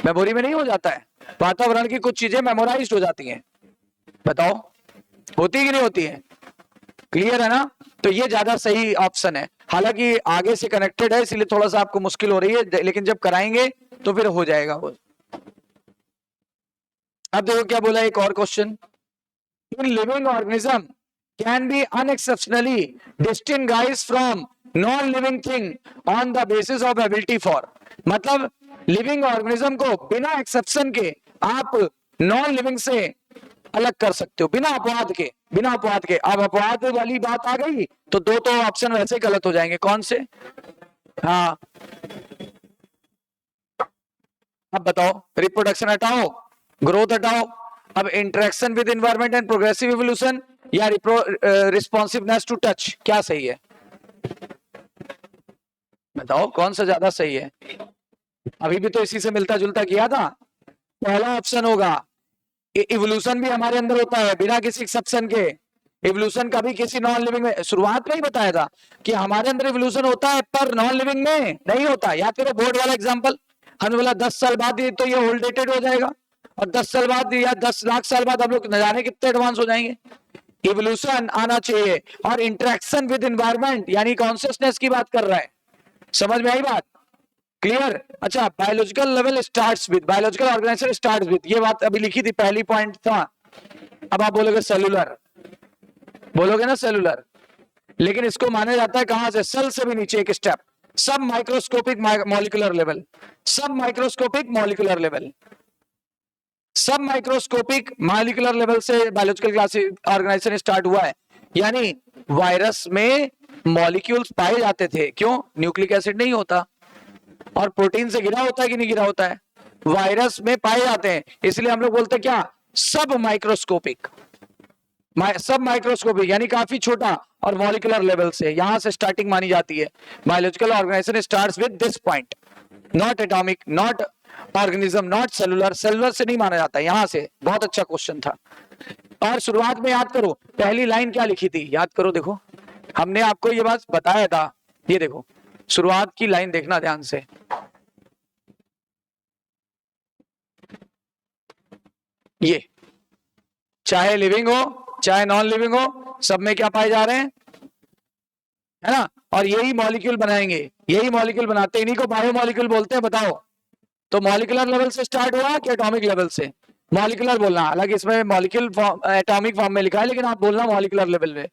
मेमोरी में नहीं हो जाता है। वातावरण की कुछ चीजें मेमोराइज्ड हो जाती हैं, बताओ होती कि नहीं होती है। क्लियर है ना। तो ये ज्यादा सही ऑप्शन है। हालांकि आगे से कनेक्टेड है इसलिए थोड़ा सा आपको मुश्किल हो रही है, लेकिन जब कराएंगे तो फिर हो जाएगा वो। अब देखो क्या बोला एक और question. In living organism can be unexceptionally distinguish from non living thing on the basis of ability for. मतलब लिविंग ऑर्गेनिज्म को बिना एक्सेप्शन के आप नॉन लिविंग से अलग कर सकते हो, बिना अपवाद के, बिना अपवाद के। अब अपवाद वाली बात आ गई तो दो तो ऑप्शन वैसे ही गलत हो जाएंगे। कौन से? हाँ, अब बताओ। रिप्रोडक्शन हटाओ, ग्रोथ हटाओ। अब interaction with environment and progressive evolution या रिस्पॉन्सिवनेस टू टच, क्या सही है बताओ, कौन सा ज्यादा सही है। अभी भी तो इसी से मिलता जुलता किया था। पहला ऑप्शन होगा। इवोल्यूशन भी हमारे अंदर होता है बिना किसी एक्सेप्शन के। इवोल्यूशन का भी किसी नॉन लिविंग में, शुरुआत में ही बताया था कि हमारे अंदर इवोल्यूशन होता है पर नॉन लिविंग में नहीं होता। याद करो बोर्ड वाला एग्जांपल, हमने बोला 10 साल बाद ये तो ये ओल्ड डेटेड हो जाएगा, और 10 साल बाद या 10 लाख साल बाद हम लोग न जाने कितने एडवांस हो जाएंगे। इवोल्यूशन आना चाहिए। और इंटरेक्शन विद एनवायरनमेंट यानी कॉन्शियसनेस की बात कर रहा है। समझ में आई बात? क्लियर। अच्छा, biological level starts with, biological organization starts with, ये बात अभी लिखी थी, पहली पॉइंट था। अब आप बोलोगे सेलुलर, बोलोगे ना सेलुलर, लेकिन इसको माना जाता है कहां से, सेल से भी नीचे एक स्टेप, सब माइक्रोस्कोपिक मॉलिक्यूलर लेवल, सब माइक्रोस्कोपिक मॉलिक्यूलर लेवल, सब माइक्रोस्कोपिक मॉलिक्यूलर लेवल से बायोलॉजिकल क्लासिक ऑर्गेनाइजेशन स्टार्ट हुआ है। यानी वायरस में मॉलिक्यूल्स पाए जाते थे, क्यों, न्यूक्लिक एसिड नहीं होता, और प्रोटीन से गिरा होता है कि नहीं गिरा होता है, वायरस में पाए जाते हैं, इसलिए हम लोग बोलते हैं क्या, सब माइक्रोस्कोपिक। सब माइक्रोस्कोपिक यानी काफी छोटा और मॉलिक्यूलर लेवल से, यहां से स्टार्टिंग मानी जाती है। Biological organization starts with this point, not atomic, not organism, not cellular, cellular से नहीं माना जाता, यहां से। बहुत अच्छा क्वेश्चन था। और शुरुआत में याद करो पहली लाइन क्या लिखी थी, याद करो, देखो हमने आपको ये बात बताया था। ये देखो शुरुआत की लाइन देखना ध्यान से, ये चाहे लिविंग हो चाहे नॉन लिविंग हो, सब में क्या पाए जा रहे हैं, है ना, और यही मॉलिक्यूल बनाएंगे, यही मॉलिक्यूल बनाते हैं, इन्हीं को बायोमॉलिक्यूल बोलते हैं। बताओ, तो मॉलिक्यूलर लेवल से स्टार्ट हुआ कि एटॉमिक लेवल से? मॉलिक्यूलर बोलना, हालांकि इसमें मॉलिक्यूल एटॉमिक फॉर्म में लिखा है, लेकिन आप बोलना मॉलिक्यूलर लेवल में।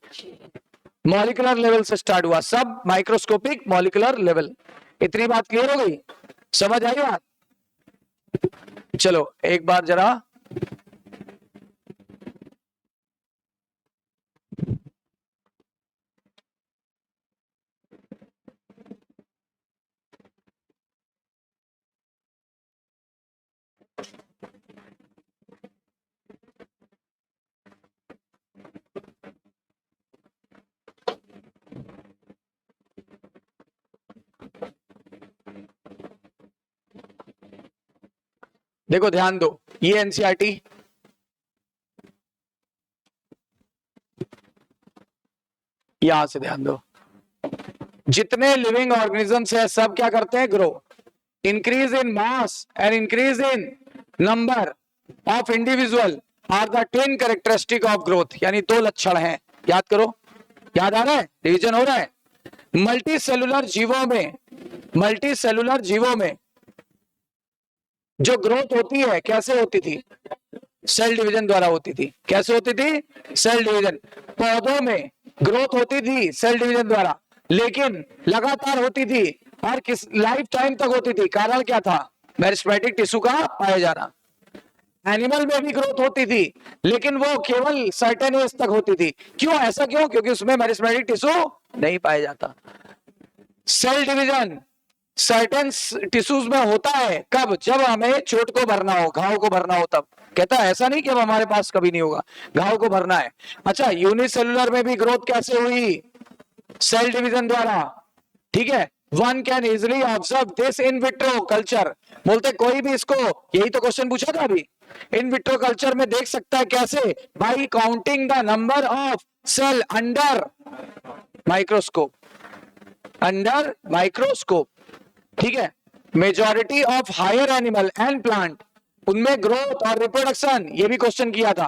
मॉलिक्यूलर लेवल से स्टार्ट हुआ, सब माइक्रोस्कोपिक मॉलिक्यूलर लेवल। इतनी बात क्लियर हो गई, समझ आई बात? चलो एक बार जरा देखो, ध्यान दो, ये एनसीईआरटी, यहां से ध्यान दो, जितने लिविंग ऑर्गेनिजम्स है सब क्या करते हैं? Grow. Increase in mass and increase in number of individual are the twin characteristic of growth, यानी दो लक्षण हैं। याद करो, याद आ रहा है? रिवीजन हो रहा है? मल्टी सेलुलर जीवों में जो ग्रोथ होती है, कैसे होती थी? सेल डिवीजन द्वारा होती थी। कैसे होती थी? Cell division. पौधों में ग्रोथ होती थी सेल डिवीजन द्वारा, लेकिन लगातार होती थी और किस लाइफ टाइम तक होती थी। कारण क्या था? मेरिस्टेमेटिक टिश्यू का पाया जाना। एनिमल में भी ग्रोथ होती थी, लेकिन वो केवल सर्टेन एज तक होती थी। क्यों? ऐसा क्यों? क्योंकि उसमें मेरिस्टेमेटिक टिश्यू नहीं पाया जाता। सेल डिवीजन सर्टेन टिश्यूज में होता है कब? जब हमें चोट को भरना हो, घाव को भरना हो तब। कहता है ऐसा नहीं कि अब हमारे पास कभी नहीं होगा, घाव को भरना है। अच्छा, यूनिसेलुलर में भी ग्रोथ कैसे हुई? सेल डिवीजन द्वारा। ठीक है, one can easily observe this in vitro culture. बोलते कोई भी इसको, यही तो क्वेश्चन पूछा था अभी, इन विट्रो कल्चर में देख सकता है। कैसे? By counting the number of cell under microscope, under microscope. ठीक है, majority of higher animal and plant, उनमें ग्रोथ और रिप्रोडक्शन, ये भी क्वेश्चन किया था,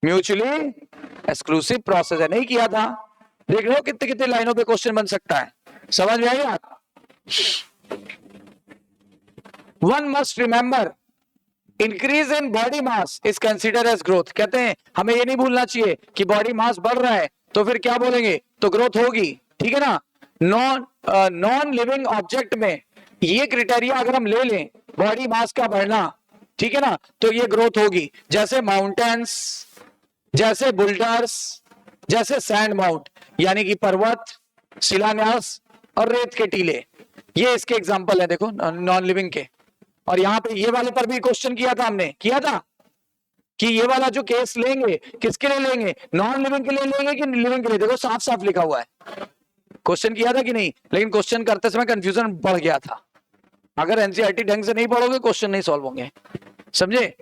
म्यूचुअली एक्सक्लूसिव प्रोसेस है, नहीं किया था। देख रहे हो कितने कितने लाइनों पे क्वेश्चन बन सकता है। समझ में आई बात? One must remember increase in body mass is consider as growth. कहते हैं हमें ये नहीं भूलना चाहिए कि बॉडी मास बढ़ रहा है तो फिर क्या बोलेंगे? तो ग्रोथ होगी। ठीक है ना? नॉन लिविंग ऑब्जेक्ट में ये क्राइटेरिया अगर हम ले लें, बॉडी मास का बढ़ना, ठीक है ना, तो ये ग्रोथ होगी। जैसे माउंटेन्स, जैसे बुल्डर्स, जैसे सैंड माउंट, यानी कि पर्वत, शिलान्यास और रेत के टीले, ये इसके एग्जांपल है। देखो, नॉन लिविंग के। और यहां पे ये वाले पर भी क्वेश्चन किया था हमने, किया था कि ये वाला जो केस लेंगे किसके लिए लेंगे? नॉन लिविंग के लिए लेंगे कि लिविंग के लिए? देखो साफ साफ लिखा हुआ है। क्वेश्चन किया था कि नहीं? लेकिन क्वेश्चन करते समय कंफ्यूजन बढ़ गया था। अगर एनसीईआरटी ढंग से नहीं पढ़ोगे, क्वेश्चन नहीं सॉल्व होंगे। समझे?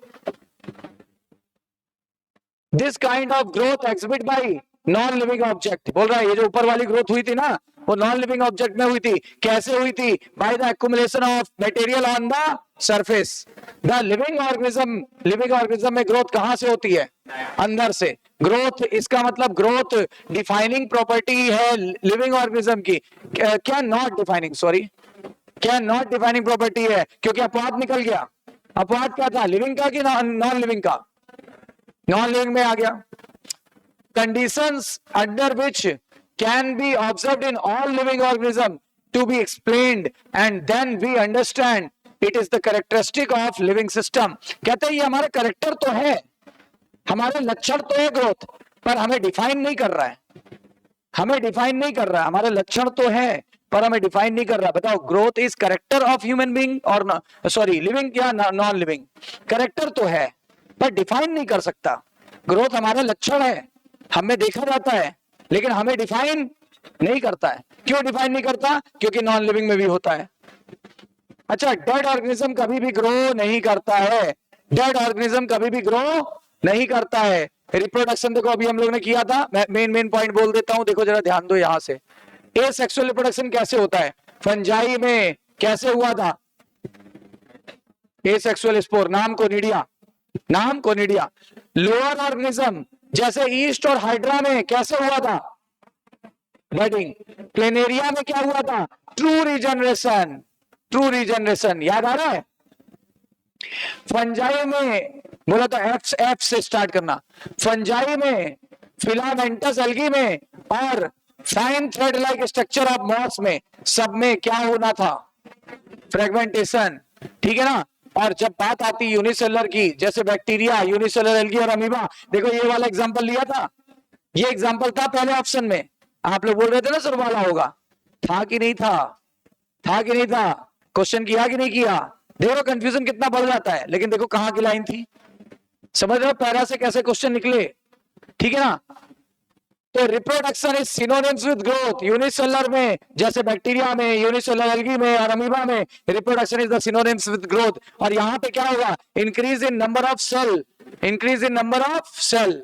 This kind of growth exhibit bye non living object. बोल रहा है ये जो ऊपर वाली ग्रोथ हुई थी ना, वो नॉन लिविंग ऑब्जेक्ट में हुई थी। कैसे हुई थी? By the accumulation of material on the surface. The living organism में ग्रोथ कहां से होती है? अंदर से। ग्रोथ, इसका मतलब ग्रोथ डिफाइनिंग प्रॉपर्टी है लिविंग ऑर्गेनिज्म की। क्या नॉट डिफाइनिंग, सॉरी, क्या नॉट डिफाइनिंग प्रॉपर्टी है? क्योंकि अपवाद निकल गया। अपवाद क्या था? लिविंग का कि नॉन लिविंग का? नॉन लिविंग में आ गया। conditions under which can be observed in all living organism to be explained, and then we understand it is the characteristic of living system। कहते हैं ये हमारा करेक्टर तो है, हमारे लक्षण तो है ग्रोथ, पर हमें डिफाइन नहीं कर रहा है। हमें डिफाइन नहीं कर रहा है। हमारे लक्षण तो है पर हमें डिफाइन नहीं कर रहा। बताओ, growth is character of human being और सॉरी लिविंग या नॉन लिविंग? करेक्टर तो है पर डिफाइन नहीं कर सकता। ग्रोथ हमारा लक्षण है, हमें देखा जाता है, लेकिन हमें डिफाइन नहीं करता है। क्यों डिफाइन नहीं करता? क्योंकि नॉन लिविंग में भी होता है। अच्छा, डेड ऑर्गेनिज्म कभी भी ग्रो नहीं करता है। डेड ऑर्गेनिज्म कभी भी ग्रो नहीं करता है। रिप्रोडक्शन देखो अभी हम लोग ने किया था, मैं मेन पॉइंट बोल देता हूं, देखो जरा ध्यान दो यहां से। एसेक्सुअल रिप्रोडक्शन कैसे होता है? फंजाई में कैसे हुआ था? एसेक्सुअल स्पोर, नाम कोनिडिया, नाम कोनिडिया। लोअर ऑर्गेनिज्म जैसे ईस्ट और हाइड्रा में कैसे हुआ था? बडिंग। प्लेनेरिया में क्या हुआ था? ट्रू रीजनरेशन, ट्रू रीजनरेशन, याद आ रहा है? फंजाई में बोला तो एफ से स्टार्ट करना। फंजाई में, फिलामेंटस एल्गी में और fine thread like structure of moss में, सब में क्या होना था? फ्रेगमेंटेशन, ठीक है ना। और जब बात आती यूनिसेलुलर की, जैसे बैक्टीरिया, यूनिसेलुलर एल्गी और अमीबा, देखो ये वाला एग्जांपल लिया था, ये एग्जांपल था पहले ऑप्शन में। आप लोग बोल रहे थे ना सर वाला होगा, था कि नहीं था? था कि नहीं था? क्वेश्चन किया कि नहीं किया? देखो कंफ्यूजन कितना बढ़ जाता है, लेकिन देखो कहां की लाइन थी, समझ रहे हो पैरा से कैसे क्वेश्चन निकले, ठीक है ना। तो reproduction is synonyms with growth. Unicellular में जैसे बैक्टीरिया में, यूनिसेलुलर एल्गी में और अमीबा में, reproduction is the synonyms with growth. और यहां पे क्या होगा? Increase in number of cell, increase in number of cell.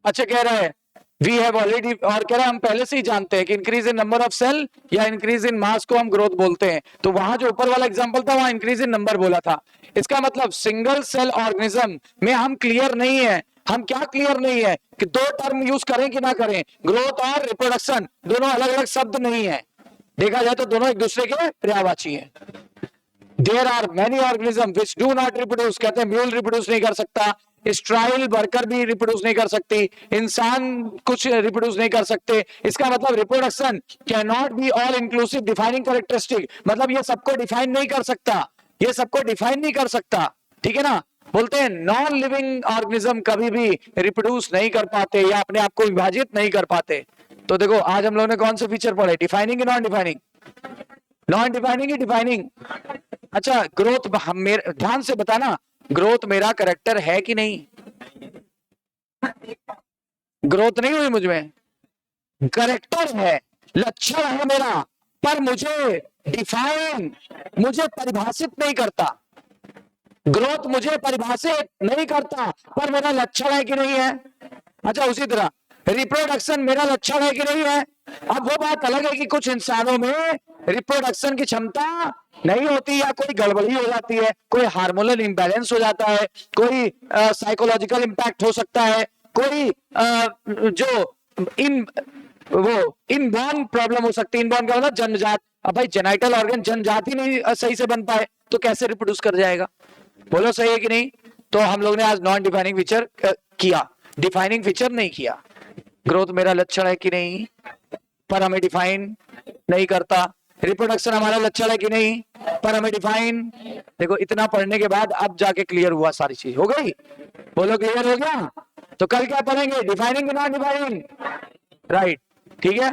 अच्छा कह रहा है वी हैव ऑलरेडी, और कह रहा है हम पहले से ही जानते हैं कि increase in number of cell या इंक्रीज इन मास को हम ग्रोथ बोलते हैं। तो वहां जो ऊपर वाला एग्जांपल था वहां इंक्रीज इन नंबर बोला था। इसका मतलब सिंगल सेल ऑर्गेनिज्म में हम क्लियर नहीं है। हम क्या क्लियर नहीं है कि दो टर्म यूज करें कि ना करें, ग्रोथ और रिप्रोडक्शन दोनों अलग अलग शब्द नहीं है। देखा जाए तो दोनों एक दूसरे के पर्यायवाची है। There are many organism which do not reproduce, कहते हैं म्यूल रिप्रोड्यूस नहीं कर सकता, स्ट्राइल वर्कर भी रिप्रोड्यूस नहीं कर सकती, इंसान कुछ रिप्रोड्यूस नहीं कर सकते। इसका मतलब reproduction can not be all inclusive defining characteristic, मतलब ये सबको डिफाइन नहीं कर सकता, ये सबको डिफाइन नहीं कर सकता, ठीक है ना। बोलते हैं नॉन लिविंग ऑर्गेनिज्म कभी भी रिप्रोड्यूस नहीं कर पाते या अपने आप को विभाजित नहीं कर पाते। तो देखो आज हम लोगों ने कौन से फीचर पढ़े, defining non defining? Non defining ही डिफाइनिंग। अच्छा ग्रोथ, ध्यान से बताना, ग्रोथ मेरा करेक्टर है कि नहीं? ग्रोथ नहीं हुई मुझ में, करेक्टर है, लक्षण है मेरा, पर मुझे डिफाइन, मुझे परिभाषित नहीं करता। ग्रोथ मुझे परिभाषित नहीं करता, पर मेरा लक्षण है कि नहीं है? अच्छा उसी तरह रिप्रोडक्शन मेरा लक्षण है कि नहीं है? अब वो बात अलग है कि कुछ इंसानों में रिप्रोडक्शन की क्षमता नहीं होती या कोई गड़बड़ी हो जाती है, कोई हार्मोनल इंबैलेंस हो जाता है, कोई साइकोलॉजिकल इंपैक्ट हो सकता है, कोई जो इनबॉर्न प्रॉब्लम हो सकती है। इनबॉर्न का मतलब जन्मजात। अब भाई जेनाइटल ऑर्गन जन्मजात ही नहीं सही से बन पाए तो कैसे रिप्रोड्यूस कर जाएगा? बोलो सही है कि नहीं? तो हम लोग ने आज नॉन डिफाइनिंग फीचर किया, डिफाइनिंग फीचर नहीं किया। ग्रोथ मेरा लक्षण है कि नहीं, पर हमें डिफाइन नहीं करता। रिप्रोडक्शन हमारा लक्षण है कि नहीं, पर हमें डिफाइन। देखो इतना पढ़ने के बाद अब जाके क्लियर हुआ, सारी चीज हो गई। बोलो क्लियर हो गया? तो कल क्या पढ़ेंगे, डिफाइनिंग नॉन डिफाइनिंग, राइट, ठीक है।